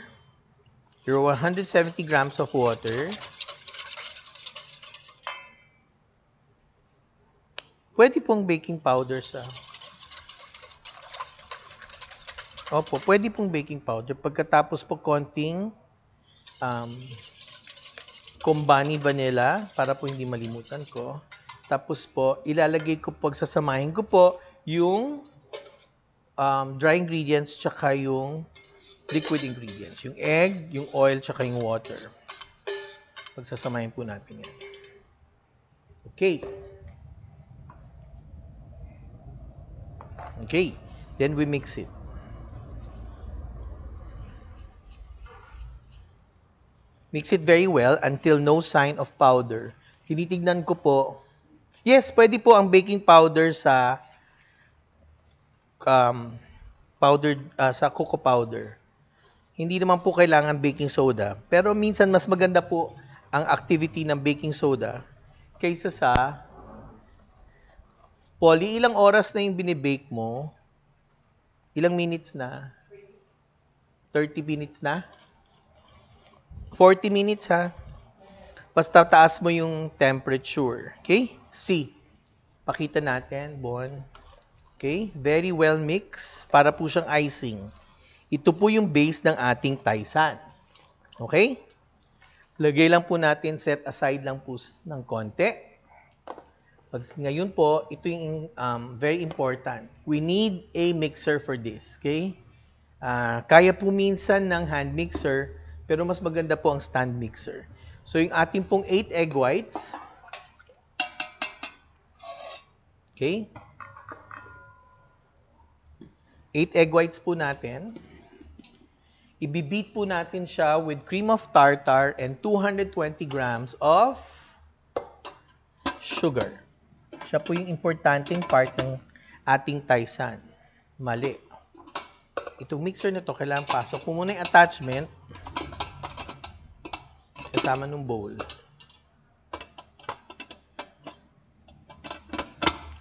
your 170 grams of water. Pwede pong baking powder sa... Opo, pwede pong baking powder. Pagkatapos po konting um, Combani vanilla para po hindi malimutan ko. Tapos po, ilalagay ko pagsasamahin ko po yung dry ingredients tsaka yung liquid ingredients. Yung egg, yung oil, tsaka yung water. Pagsasamahin po natin yan. Okay. Okay. Then we mix it. Mix it very well until no sign of powder. Tinitignan ko po. Yes, pwede po ang baking powder sa sa cocoa powder. Hindi naman po kailangan baking soda. Pero minsan mas maganda po ang activity ng baking soda kaysa sa poly. Ilang oras na yung binibake mo? Ilang minutes na? 30 minutes na? 40 minutes ha? Basta taas mo yung temperature. Okay? C. Pakita natin, Bon. Okay? Very well mixed para po siyang icing. Ito po yung base ng ating Taisan. Okay? Lagay lang po natin, set aside lang po ng konti. Ngayon po, ito yung very important. We need a mixer for this. Okay? Kaya po minsan ng hand mixer, pero mas maganda po ang stand mixer. So, yung ating pong 8 egg whites. Okay? 8 egg whites po natin. Ibibeat po natin siya with cream of tartar and 220 grams of sugar. Siya po yung importanteng part ng ating Taisan. Mali. Itong mixer na to, kailangan pasok po muna yung attachment kasama ng bowl.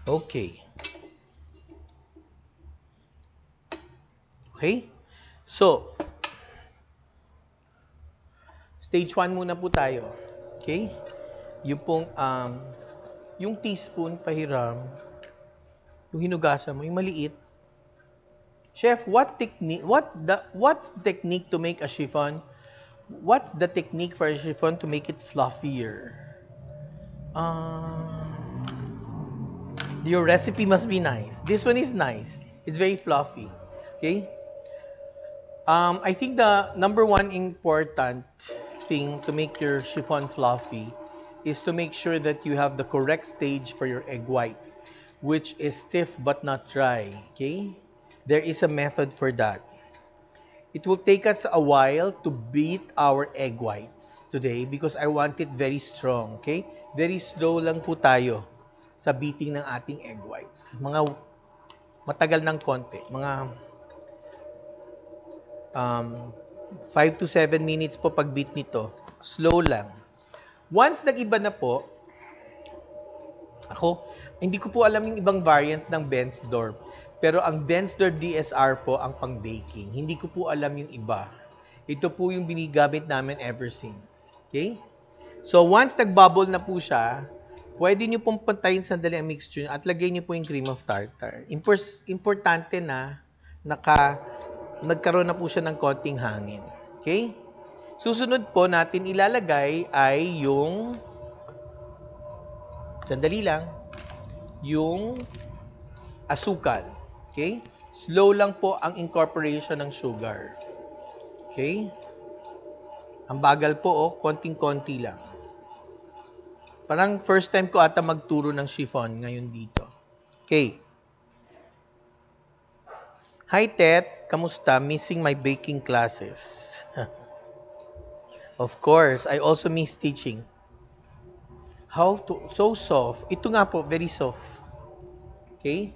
Okay. Okay? So, stage 1 muna po tayo. Okay? Yung pong, yung teaspoon, pahiram, yung hinugasan mo, yung maliit. Chef, what technique to make a chiffon? What's the technique for a chiffon to make it fluffier? Your recipe must be nice. This one is nice. It's very fluffy. Okay? I think the number one important thing to make your chiffon fluffy is to make sure that you have the correct stage for your egg whites, which is stiff but not dry. Okay? There is a method for that. It will take us a while to beat our egg whites today because I want it very strong. Okay? Very slow lang po tayo sa beating ng ating egg whites. Mga matagal ng konti. Mga 5 to 7 minutes po pag-beat nito. Slow lang. Once nag-iba na po, hindi ko po alam yung ibang variants ng Bensdorf. Pero ang Bensdorf DSR po ang pang-baking. Hindi ko po alam yung iba. Ito po yung binigamit namin ever since. Okay? So, once nag-bubble na po siya, pwede nyo pong pantayin sandali ang mixture at lagay nyo po yung cream of tartar. Importante na nagkaroon na po siya ng konting hangin. Okay? Susunod po natin ilalagay ay yung sandali lang, yung asukal. Okay? Slow lang po ang incorporation ng sugar. Okay? Ang bagal po, konting-konti lang. Parang first time ko ata magturo ng chiffon ngayon dito. Okay. Hi, Tet. Kamusta? Missing my baking classes. Of course, I also miss teaching. So soft. Ito nga po, very soft. Okay?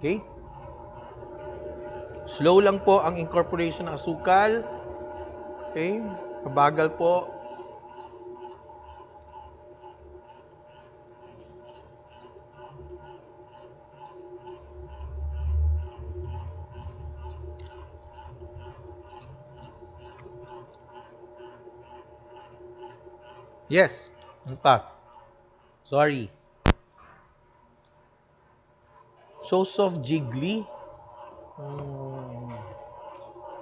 Okay? Slow lang po ang incorporation ng asukal. Okay? Mabagal po. Yes. Ano pa? Sorry. So soft jiggly. Hmm.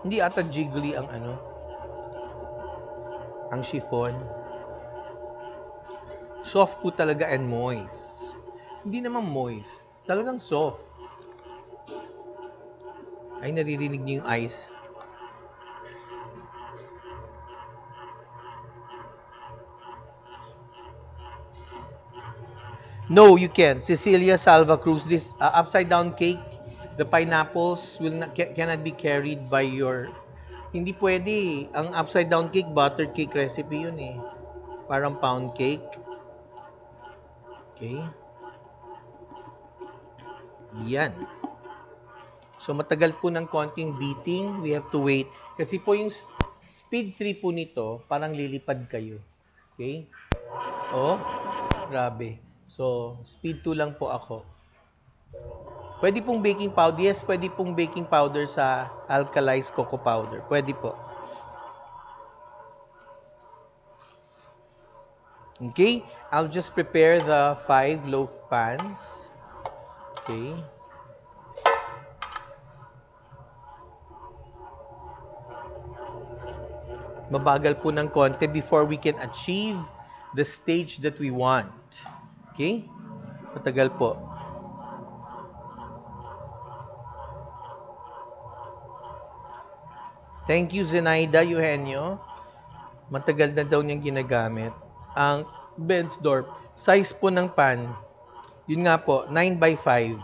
Hindi ata jiggly ang ang chiffon. Soft po talaga and moist. Hindi naman moist. Talagang soft. Ay, naririnig niyo yung ice. No, you can't. Cecilia Salva Cruz, this upside down cake, the pineapples will not, cannot be carried by your... Hindi pwede. Ang upside down cake, butter cake recipe yun eh. Parang pound cake. Okay? Yan. So matagal po ng konting beating. We have to wait. Kasi po yung speed 3 po nito, parang lilipad kayo. Okay? Oh, grabe. So, speed 2 lang po ako. Pwede pong baking powder. Yes, pwede pong baking powder sa alkalized cocoa powder. Pwede po. Okay? I'll just prepare the 5 loaf pans. Okay? Mabagal po ng konti before we can achieve the stage that we want. Okay? Matagal po. Thank you, Zenaida Eugenio. Matagal na daw niyang ginagamit. Ang Bensdorp, size po ng pan, yun nga po, 9 by 5.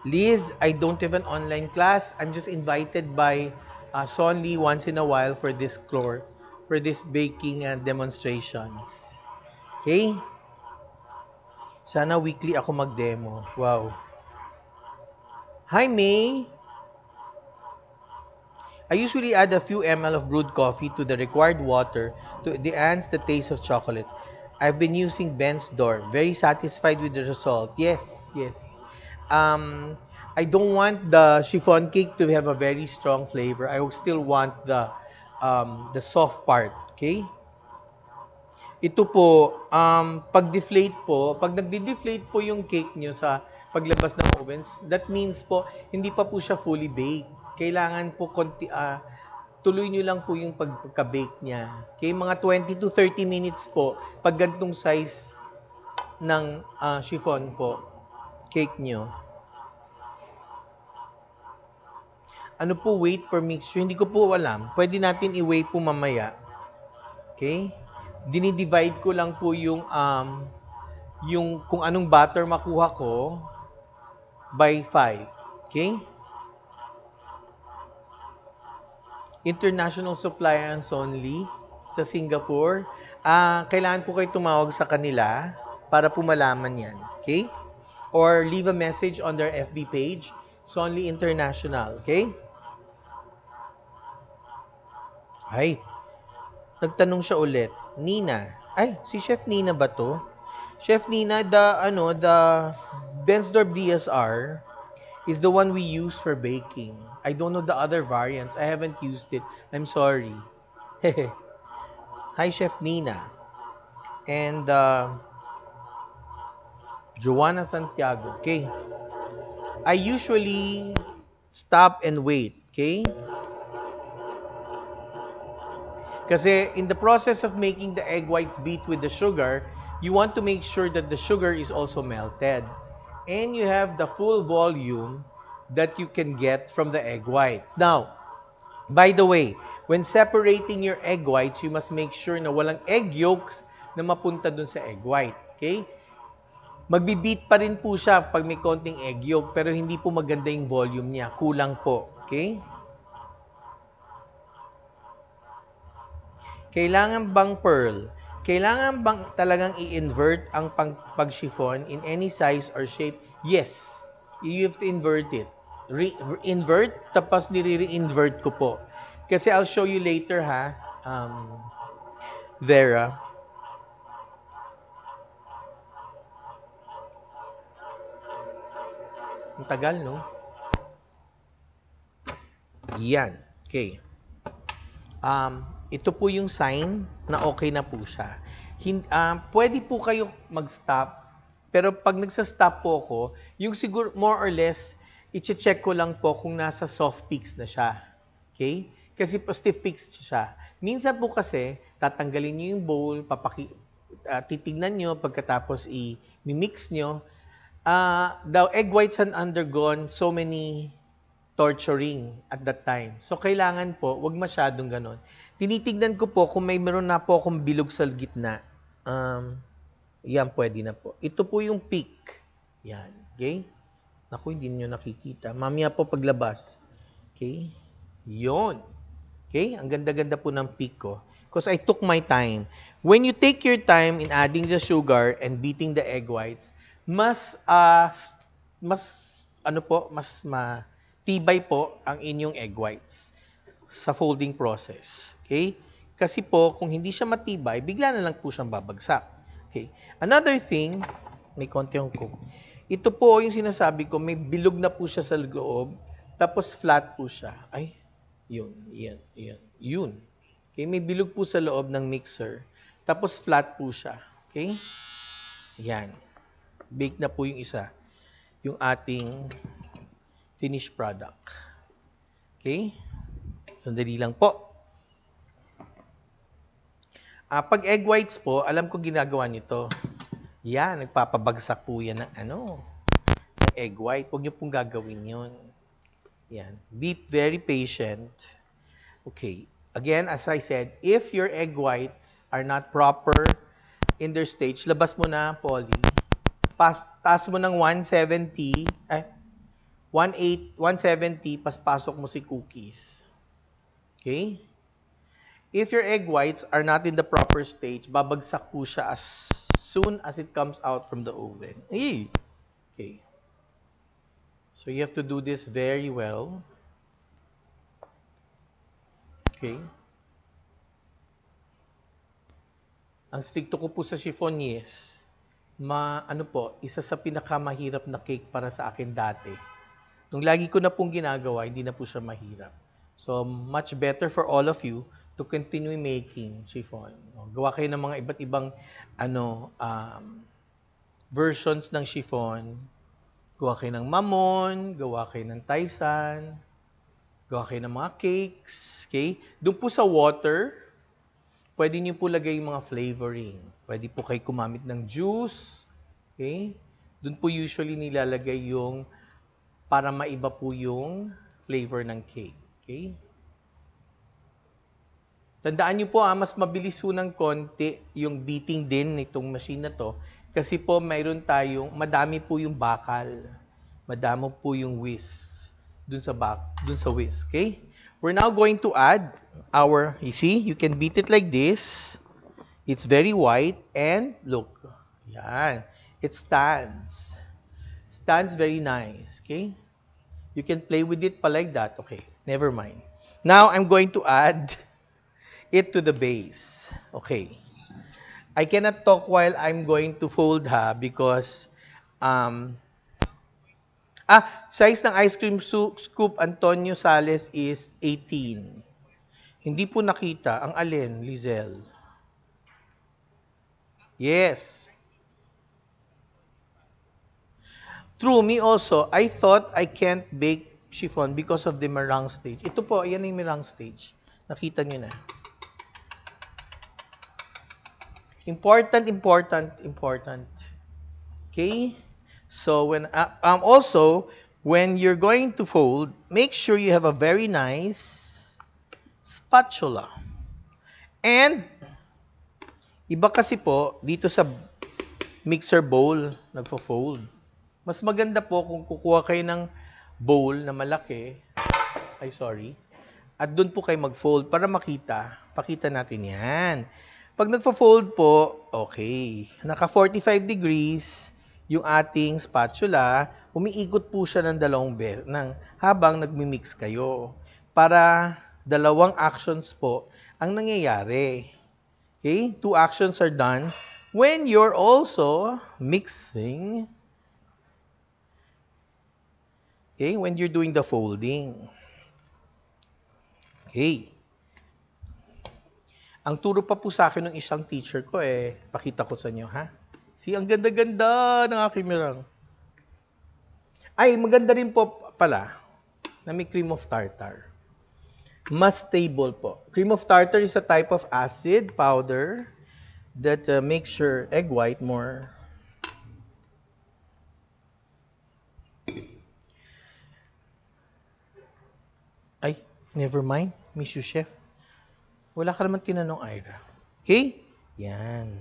Liz, I don't have an online class. I'm just invited by Sonlie once in a while for this for this baking demonstrations. Okay? Sana weekly ako mag-demo. Wow. Hi, May. I usually add a few ml of brewed coffee to the required water to enhance the taste of chocolate. I've been using Ben's Door. Very satisfied with the result. Yes, yes. Um, I don't want the chiffon cake to have a very strong flavor. I still want the soft part. Okay? Ito po, pag nagde-deflate po yung cake nyo sa paglabas ng ovens, that means po, hindi pa po siya fully baked. Kailangan po, tuloy nyo lang po yung pagka-bake niya. Okay, mga 20 to 30 minutes po, pag ganitong size ng chiffon po, cake nyo. Ano po weight per mixture? Hindi ko po alam. Pwede natin i-weigh po mamaya. Okay? Dinidivide ko lang po yung kung anong butter makuha ko by 5. Okay? International supplier ang Sonlie sa Singapore. Kailangan po kayo tumawag sa kanila para po malaman yan. Okay? Or leave a message on their FB page, Sonlie International. Okay? Ay, nagtanong siya ulit. Nina. Ay, si Chef Nina ba to? Chef Nina, the Bensdorp DSR is the one we use for baking. I don't know the other variants. I haven't used it. I'm sorry. Hi, Chef Nina. And Joanna Santiago. Okay. I usually stop and wait. Okay. Kasi in the process of making the egg whites beat with the sugar, you want to make sure that the sugar is also melted. And you have the full volume that you can get from the egg whites. Now, by the way, when separating your egg whites, you must make sure na walang egg yolks na mapunta dun sa egg white. Okay? Magbi-beat pa rin po siya pag may konting egg yolk, pero hindi po maganda yung volume niya. Kulang po. Okay? Kailangan bang pearl? Kailangan bang talagang i-invert ang pag-chiffon in any size or shape? Yes. You have to invert it. Invert, tapos nire-invert ko po. Kasi I'll show you later ha, Vera. Ang tagal, no? Yan. Okay. Ito po yung sign na okay na po siya. Pwede po kayo mag-stop, pero pag nagsa-stop po ako, yung siguro more or less, i-check ko lang po kung nasa soft peaks na siya. Okay? Kasi po stiff peaks siya. Minsan po kasi, tatanggalin nyo yung bowl, titignan nyo, pagkatapos i-mix nyo. The egg whites had undergone so many torturing at that time. So, kailangan po, wag masyadong ganon. Tinitignan ko po kung may meron na po akong bilog sa gitna. Yan, pwede na po. Ito po yung peak. Yan. Okay? Naku, hindi nyo nakikita. Mamaya po paglabas. Okay? Yon. Okay? Ang ganda-ganda po ng peak ko. Because I took my time. When you take your time in adding the sugar and beating the egg whites, mas matibay po ang inyong egg whites sa folding process. Okay? Kasi po, kung hindi siya matibay, bigla na lang po siyang babagsak. Okay? Another thing, may konti yung cook. Ito po yung sinasabi ko, may bilog na po siya sa loob, tapos flat po siya. Ay, yun. Okay? May bilog po sa loob ng mixer, tapos flat po siya. Okay? Yan. Bake na po yung isa. Yung ating finished product. Okay? Sandali lang po. Pag egg whites po, alam ko ginagawa nito. Yan, nagpapabagsak po yan ng egg white. Huwag niyo pong gagawin yun. Yan. Be very patient. Okay. Again, as I said, if your egg whites are not proper in their stage, labas mo na, Polly. Taas mo ng 170, 170, paspasok mo si cookies. Okay? If your egg whites are not in the proper stage, babagsak po siya as soon as it comes out from the oven. Okay. So you have to do this very well. Okay. Ang stricto ko po sa chiffon, yes. Isa sa pinakamahirap na cake para sa akin dati. Nung lagi ko na pong ginagawa, hindi na po siya mahirap. So, much better for all of you to continue making chiffon. Gawa kayo ng mga iba't ibang versions ng chiffon. Gawa kayo ng mamon, gawa kayo ng Taisan, gawa kayo ng mga cakes. Okay? Doon po sa water, pwede niyo po lagay yung mga flavoring. Pwede po kayo kumamit ng juice. Okay? Doon po usually nilalagay yung para maiba po yung flavor ng cake. Okay? Tandaan niyo po, mas mabilis po ng konti yung beating din nitong machine na to. Kasi po, madami po yung bakal. Madami po yung whisk dun sa whisk. Okay? We're now going to add you see, you can beat it like this. It's very white and look. Yan. It stands. Stands very nice. Okay? You can play with it pa like that. Okay, never mind. Now, I'm going to add it to the base. Okay. I cannot talk while I'm going to fold because size ng ice cream scoop Antonio Sales is 18. Hindi po nakita. Ang alin, Lizelle? Yes. True, me also. I thought I can't bake chiffon because of the meringue stage. Ito po, yan yung meringue stage. Nakita nyo na. Important. Okay? So, when you're going to fold, make sure you have a very nice spatula. And, iba kasi po, dito sa mixer bowl, nagfo-fold. Mas maganda po kung kukuha kayo ng bowl na malaki. At doon po kayo mag-fold para makita. Pakita natin yan. Pag nagfo-fold po, okay. Naka 45 degrees yung ating spatula, umiikot po siya ng habang nagmi-mix kayo. Para dalawang actions po ang nangyayari. Okay? 2 actions are done when you're also mixing. Okay? When you're doing the folding. Okay. Ang turo pa po sa akin ng isang teacher ko pakita ko sa inyo, ha? See, ang ganda-ganda ng aking mirang. Ay, maganda rin po pala na may cream of tartar. Mas stable po. Cream of tartar is a type of acid powder that makes your egg white more. Ay, never mind, Miss Chef. Wala ka naman tinanong, Ira. Okay? Yan.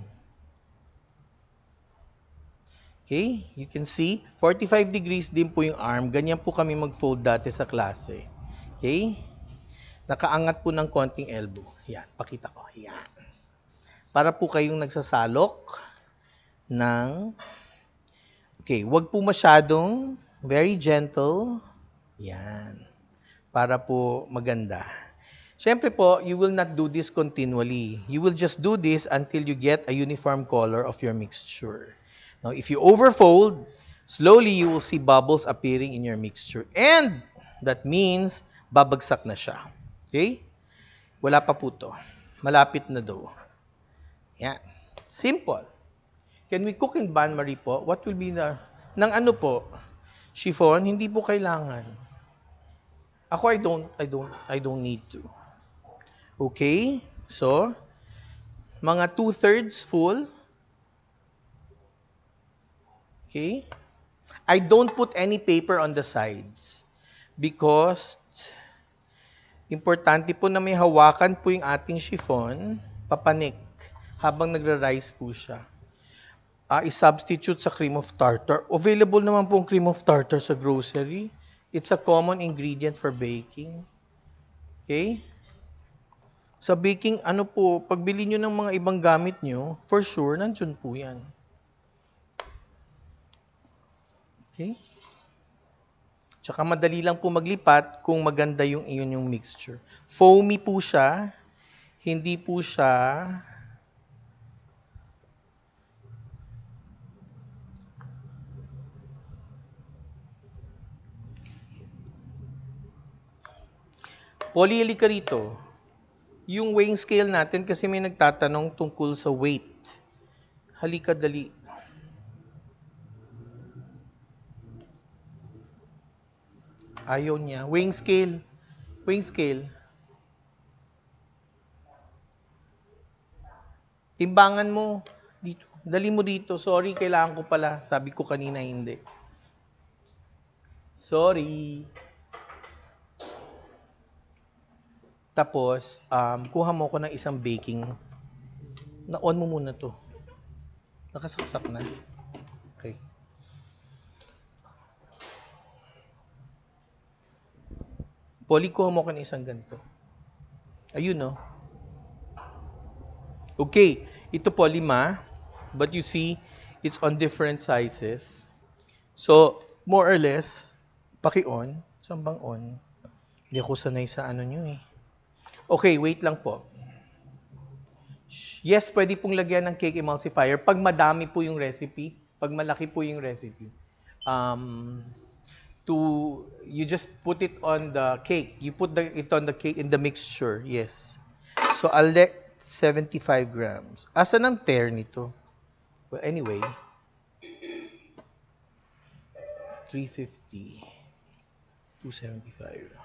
Okay? You can see, 45 degrees din po yung arm. Ganyan po kami mag-fold dati sa klase. Okay? Nakaangat po ng konting elbow. Yan, pakita ko. Yan. Para po kayong nagsasalok ng... Okay, wag po masyadong very gentle. Yan. Para po maganda. Siyempre po, you will not do this continually. You will just do this until you get a uniform color of your mixture. Now, if you overfold, slowly you will see bubbles appearing in your mixture. And that means babagsak na siya. Okay? Wala pa po to. Malapit na daw. Yan. Simple. Can we cook in bain-marie po? What will be the... Nang ano po? Chiffon? Hindi po kailangan. Ako, I don't need to. Okay? So, mga 2/3 full. Okay? I don't put any paper on the sides because importante po na may hawakan po yung ating chiffon, papanik, habang nagra-rise po siya. I-substitute sa cream of tartar. Available naman po ang cream of tartar sa grocery. It's a common ingredient for baking. Okay? Sa baking, pagbili nyo ng mga ibang gamit nyo, for sure, nandun po yan. Okay? Tsaka madali lang po maglipat kung maganda yung iyon yung mixture. Foamy po siya, hindi po siya Polly, halika rito. Yung weighing scale natin, kasi may nagtatanong tungkol sa weight. Halika, dali. Ayaw niya. Weighing scale. Weighing scale. Timbangan mo. Dito. Dali mo dito. Sorry, kailangan ko pala. Sabi ko kanina hindi. Sorry. Tapos, kuha mo ko ng isang baking. Na-on mo muna to. Nakasaksak na. Okay. Polly, kuha mo ko ng isang ganito. Ayun, no? Okay. Ito po, 5. But you see, it's on different sizes. So, more or less, paki-on. Saan bang on? Hindi ako sanay sa ano nyo eh. Okay, wait lang po. Yes, pwede pong lagyan ng cake emulsifier pag madami po yung recipe, pag malaki po yung recipe. You just put it on the cake. You put it on the cake in the mixture. Yes. So, I'll let 75 grams. Asan ang tear nito? Well, anyway. 350. 275.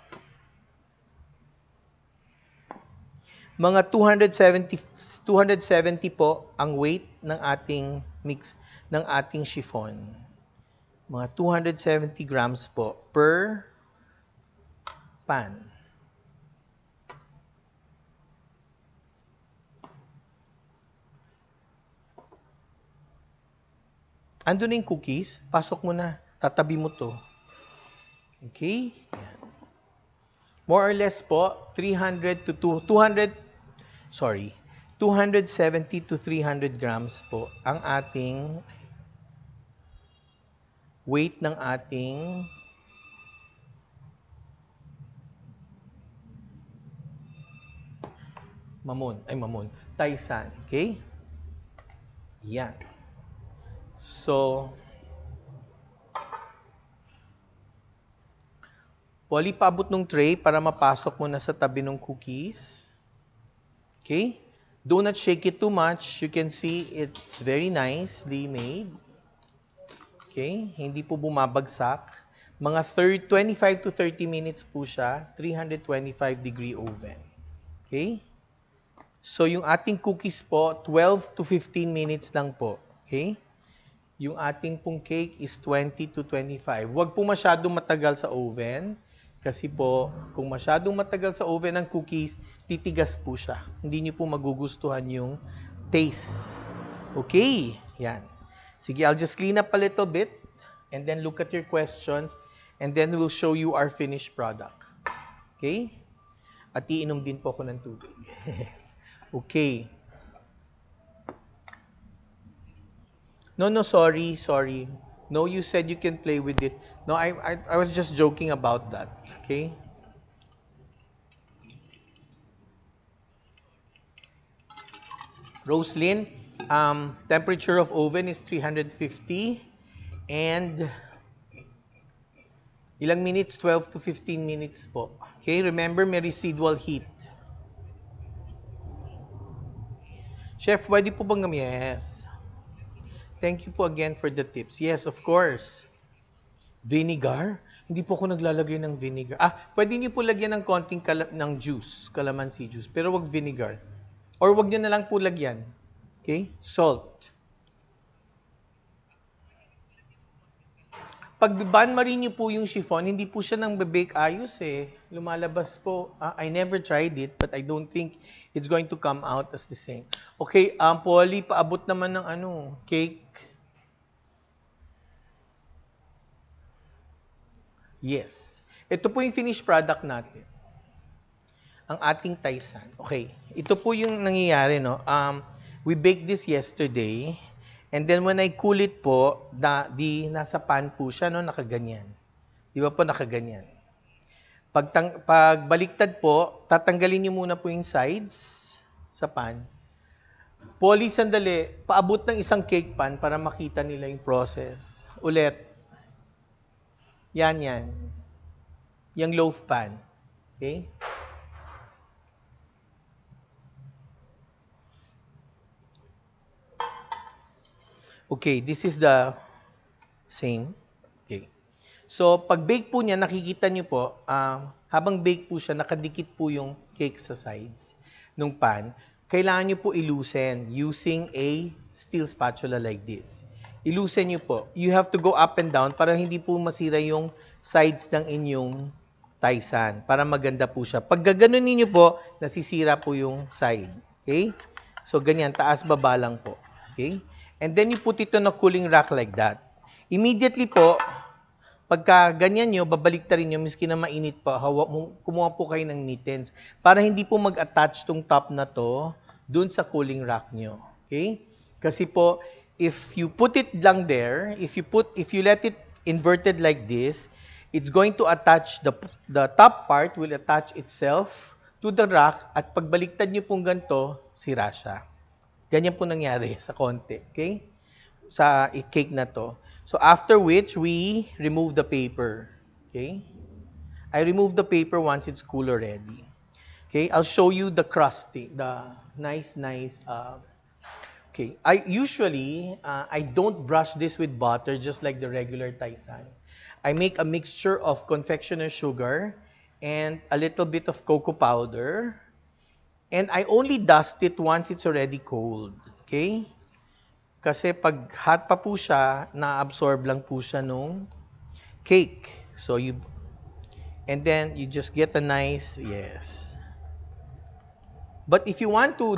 Mga 270 po ang weight ng ating chiffon. Mga 270 grams po per pan. Ando na yung cookies, pasok mo na. Tatabi mo to. Okay? Yan. More or less po, 300 to 200, sorry, 270 to 300 grams po ang ating weight ng ating Taisan. Okay? Yan. So, Polly, paabot ng tray para mapasok mo na sa tabi ng cookies. Okay? Do not shake it too much. You can see it's very nicely made. Okay? Hindi po bumabagsak. Mga 25 to 30 minutes po siya. 325 degree oven. Okay? So, yung ating cookies po, 12 to 15 minutes lang po. Okay? Yung ating pong cake is 20 to 25. Huwag po masyadong matagal sa oven. Kasi po, kung masyadong matagal sa oven ng cookies, titigas po siya. Hindi niyo po magugustuhan yung taste. Okay? Yan. Sige, I'll just clean up a little bit and then look at your questions and then we'll show you our finished product. Okay? At iinom din po ako ng tubig. Okay. No, sorry. No, you said you can play with it. No, I was just joking about that. Okay? Roslyn, temperature of oven is 350 and ilang minutes? 12 to 15 minutes po. Okay, remember may residual heat. Chef, pwede po bang yes? Thank you po again for the tips. Yes, of course. Vinegar? Hindi po ako naglalagay ng vinegar. Pwede niyo po lagyan ng konting ng juice, calamansi juice, pero wag vinegar. Or wag niyo na lang po lagyan. Okay? Salt. Pag ban-marie niyo po yung chiffon, hindi po siya nang bake ayos eh. Lumalabas po. I never tried it, but I don't think it's going to come out as the same. Okay, Polly, paabot naman ng cake. Yes. Ito po yung finished product natin. Ang ating Taisan. Okay. Ito po yung nangyayari, no? We baked this yesterday. And then when I cool it po, nasa pan po siya, no? Nakaganyan. Di ba po nakaganyan? Pag baliktad po, tatanggalin niyo muna po yung sides sa pan. Polly, sandali, paabot ng isang cake pan para makita nila yung process. Ulit. Yan. Yung loaf pan. Okay? Okay, this is the same. Okay. So, pag bake po niya, nakikita niyo po, habang bake po siya, nakadikit po yung cake sa sides ng pan. Kailangan niyo po iloosen using a steel spatula like this. Iloosen niyo po. You have to go up and down para hindi po masira yung sides ng inyong Taisan. Para maganda po siya. Pag gaganunin niyo po, nasisira po yung side. Okay? So, ganyan. Taas-baba lang po. Okay? And then you put it on a cooling rack like that. Immediately po, pagka ganyan nyo, babaliktarin nyo, miski na mainit pa, kumuha po kayo ng mittens para hindi po mag-attach tong top na to dun sa cooling rack nyo. Okay? Kasi po, if you put it lang there, if you let it inverted like this, it's going to attach, the top part will attach itself to the rack at pagbaliktad nyo pong ganito, sira siya. Ganyan po nangyari sa konti, okay? Sa cake na to. So after which, we remove the paper, okay? I remove the paper once it's cool already. Okay, I'll show you the crusty, the nice, okay. I don't brush this with butter just like the regular Taisan. I make a mixture of confectioner sugar and a little bit of cocoa powder. And I only dust it once it's already cold. Okay? Kasi pag hot pa po siya, na-absorb lang po siya nung cake. So, and then you just get a nice, yes. But if you want to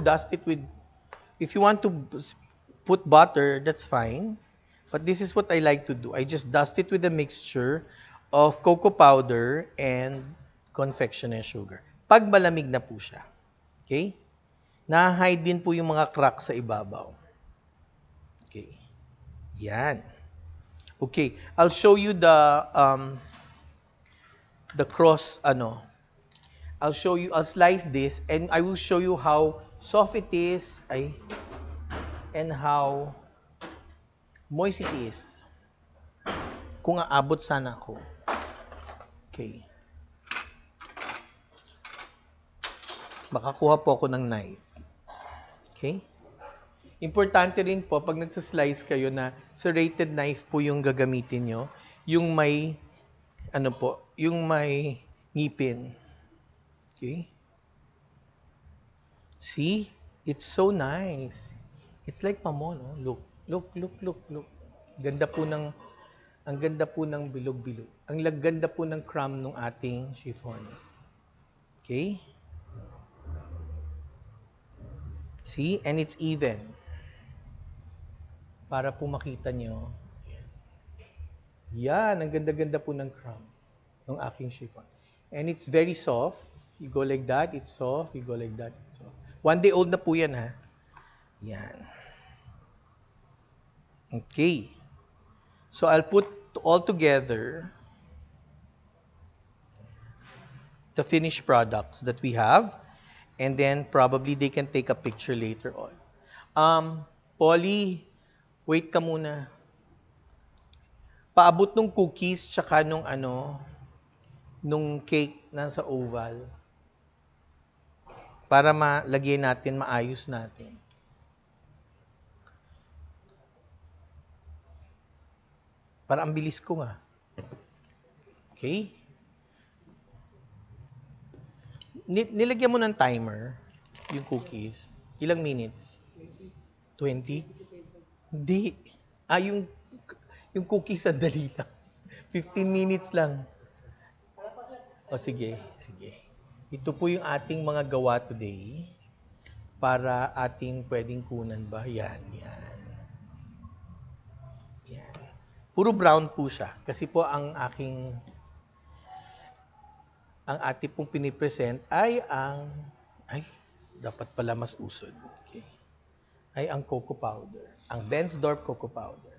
if you want to put butter, that's fine. But this is what I like to do. I just dust it with a mixture of cocoa powder and confectioner sugar. Pag malamig na po siya. Okay? Na-hide din po yung mga crack sa ibabaw. Okay. Yan. Okay. I'll show you the cross, I'll slice this and I will show you how soft it is and how moist it is. Kung aabot sana ako. Okay. Makakuha po ako ng knife. Okay? Importante rin po, pag nagsaslice kayo na serrated knife po yung gagamitin nyo, yung may, yung may ngipin. Okay? See? It's so nice. It's like mamon, no? Look. Ganda po ng, ang ganda po ng bilog-bilog. Ang ganda po ng crumb ng ating chiffon. Okay? See? And it's even. Para po makita nyo. Yan, ang ganda-ganda po ng crumb ng aking chiffon. And it's very soft. You go like that, it's soft. You go like that, it's soft. 1 day old na po yan, ha? Yan. Okay. So, I'll put all together the finished products that we have. And then, probably, they can take a picture later on. Polly, wait ka muna. Paabot nung cookies, tsaka nung nung cake nasa oval. Para malagay natin, maayos natin. Para ang bilis ko nga. Okay? Nilagyan mo ng timer, yung cookies. Ilang minutes? 20? Hindi. Yung cookies, sandali lang. 15 minutes lang. O sige. Ito po yung ating mga gawa today para ating pwedeng kunan ba? Yan. Puro brown po siya. Kasi po ang ating pong pinipresent ay dapat pala mas usod. Okay. Ay ang cocoa powder. Ang Bensdorp cocoa powder.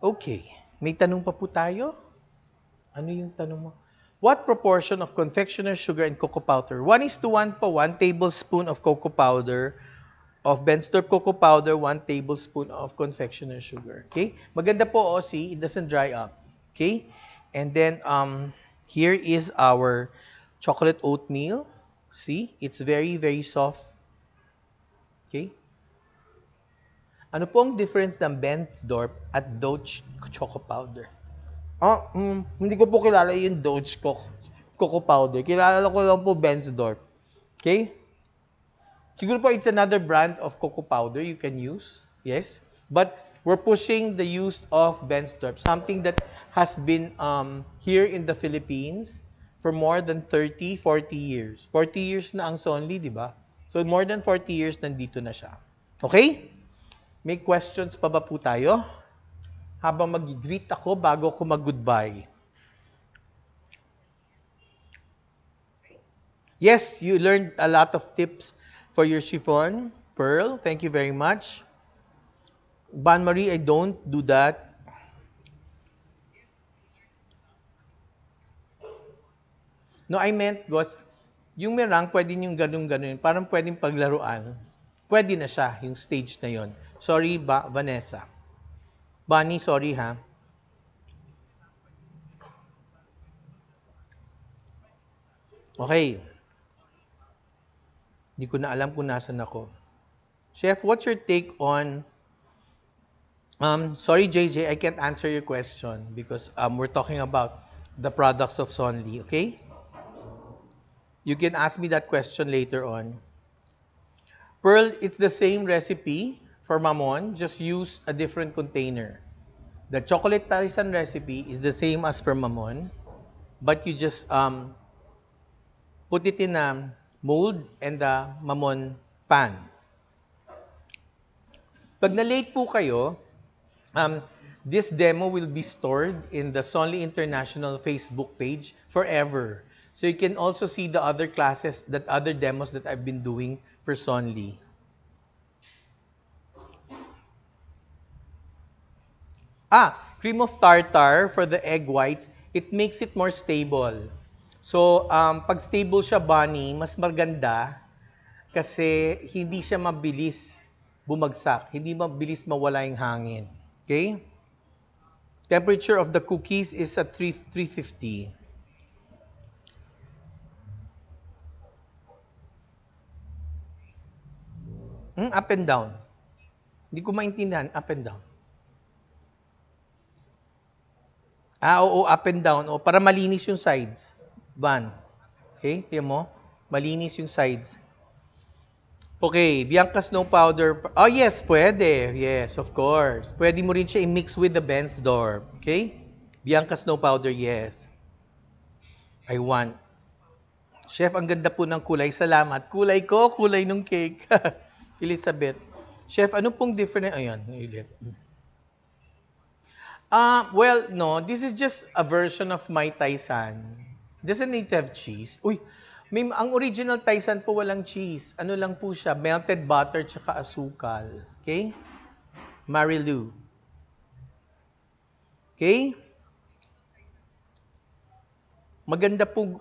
Okay. May tanong pa po tayo? Ano yung tanong mo? What proportion of confectioner sugar and cocoa powder? 1:1 po, 1 tablespoon of cocoa powder, of Bensdorp cocoa powder, 1 tablespoon of confectioner sugar. Okay? Maganda po, see, it doesn't dry up. Okay? And then, here is our chocolate oatmeal. See? It's very, very soft. Okay? Ano po ang difference ng Bensdorp at Doge cocoa powder? Hindi ko po kilala yung Doge cocoa powder. Kilala ko lang po Bensdorp. Okay? Siguro po it's another brand of cocoa powder you can use. Yes? But we're pushing the use of Bensdorp, something that has been here in the Philippines for more than 30, 40 years. 40 years na ang Sonlie, di ba? So more than 40 years nandito na siya. Okay? May questions pa ba po tayo? Habang mag-greet ako bago ako mag-goodbye. Yes, you learned a lot of tips for your chiffon. Pearl, thank you very much. Ban-Marie, I don't do that. No, I meant, yung merang, pwede yung ganun-ganun. Parang pwedeng paglaruan. Pwede na siya, yung stage na yon. Sorry, Vanessa. Bunny, sorry ha. Okay. Hindi ko na alam kung nasan ako. Chef, what's your take on... sorry, JJ, I can't answer your question because we're talking about the products of Sonlie, okay? You can ask me that question later on. Pearl, it's the same recipe for mamon, just use a different container. The chocolate Taisan recipe is the same as for mamon, but you just put it in a mold and the mamon pan. Pag na-late po kayo, this demo will be stored in the Sonlie International Facebook page forever. So you can also see the other classes, that other demos that I've been doing for Sonlie. Cream of tartar for the egg whites, it makes it more stable. So, pag stable siya, Bunny, mas maganda kasi hindi siya mabilis bumagsak, hindi mabilis mawala yung hangin. Okay? Temperature of the cookies is at 350. Up and down. Hindi ko maintindihan, up and down. Oo, up and down. O, para malinis yung sides. Van. Okay, tingnan mo. Malinis yung sides. Okay, Bianca Snow Powder. Oh, yes, pwede. Yes, of course. Pwede mo rin siya i-mix with the Bensdorp. Okay? Bianca Snow Powder, yes. I want. Chef, ang ganda po ng kulay. Salamat. Kulay ko, kulay ng cake. Elizabeth. Chef, ano pong different? Ayan, ulit. Well, no. This is just a version of my Taisan. Doesn't it have cheese? Uy, ang original Taisan po walang cheese. Ano lang po siya, melted butter tsaka asukal. Okay? Marilu. Okay? Maganda po,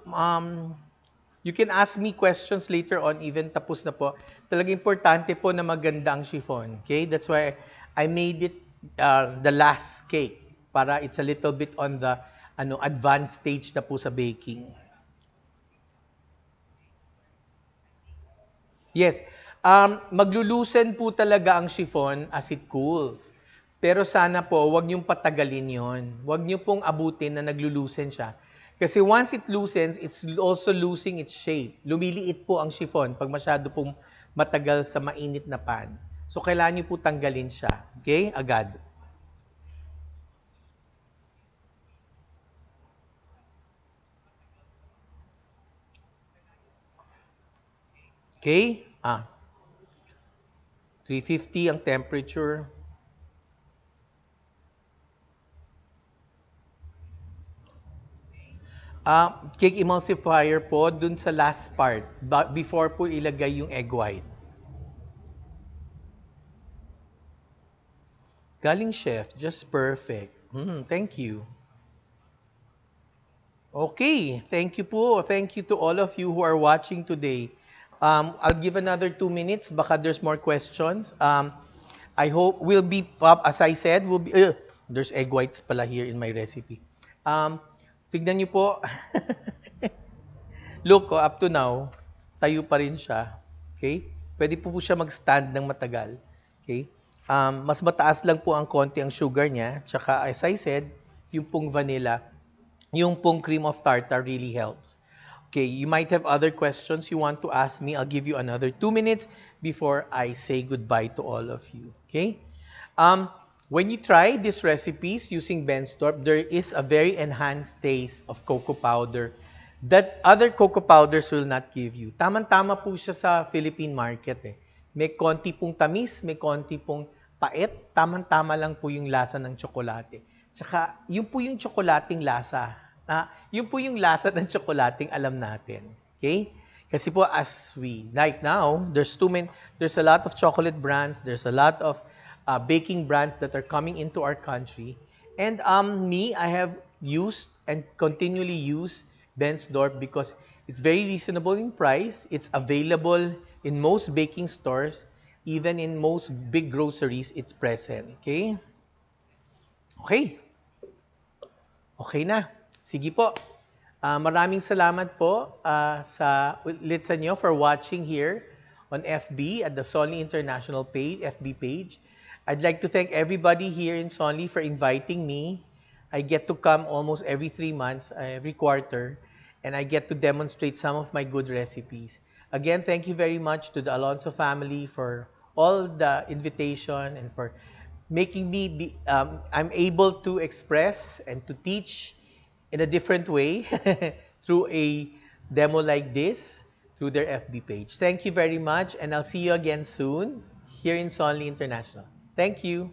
you can ask me questions later on, even tapos na po. Talaga importante po na maganda ang chiffon. Okay? That's why I made it the last cake para it's a little bit on the advanced stage na po sa baking. Yes. Maglulusen po talaga ang chiffon as it cools. Pero sana po, wag niyong patagalin yon. Wag niyo pong abutin na naglulusen siya. Kasi once it loosens, it's also losing its shape. Lumiliit po ang chiffon pag masyado pong matagal sa mainit na pan. So, kailangan niyo po tanggalin siya. Okay? Agad. Okay? 350 ang temperature. Cake emulsifier po dun sa last part, before po ilagay yung egg white. Galing chef, just perfect. Thank you. Okay, thank you po. Thank you to all of you who are watching today. I'll give another 2 minutes. Baka there's more questions. I hope we'll be, as I said, there's egg whites pala here in my recipe. Tignan niyo po. Look, up to now, tayo pa rin siya. Okay? Pwede po siya mag-stand ng matagal. Okay? Mas mataas lang po ang konti ang sugar niya. Tsaka, as I said, yung pong vanilla, yung pong cream of tartar really helps. Okay, you might have other questions you want to ask me. I'll give you another 2 minutes before I say goodbye to all of you. Okay? When you try these recipes using Benstorp, there is a very enhanced taste of cocoa powder that other cocoa powders will not give you. Tamang-tama po siya sa Philippine market eh. May konti pong tamis, may konti pong pait, tamang-tama lang po yung lasa ng tsokolate. Tsaka, yun po yung tsokolating lasa. Yun po yung lasa ng tsokolating alam natin. Okay? Kasi po as like now, there's a lot of chocolate brands, there's a lot of baking brands that are coming into our country. And I have used and continually use Bensdorp because it's very reasonable in price. It's available in most baking stores, even in most big groceries, it's present. Okay? Okay. Okay na. Sige po. Maraming salamat po ulit sa inyo for watching here on FB at the Sonlie International page, FB page. I'd like to thank everybody here in Sonlie for inviting me. I get to come almost every 3 months, every quarter, and I get to demonstrate some of my good recipes. Again, thank you very much to the Alonso family for all the invitation and for making me I'm able to express and to teach in a different way through a demo like this, through their FB page. Thank you very much, and I'll see you again soon here in Sonlie International. Thank you.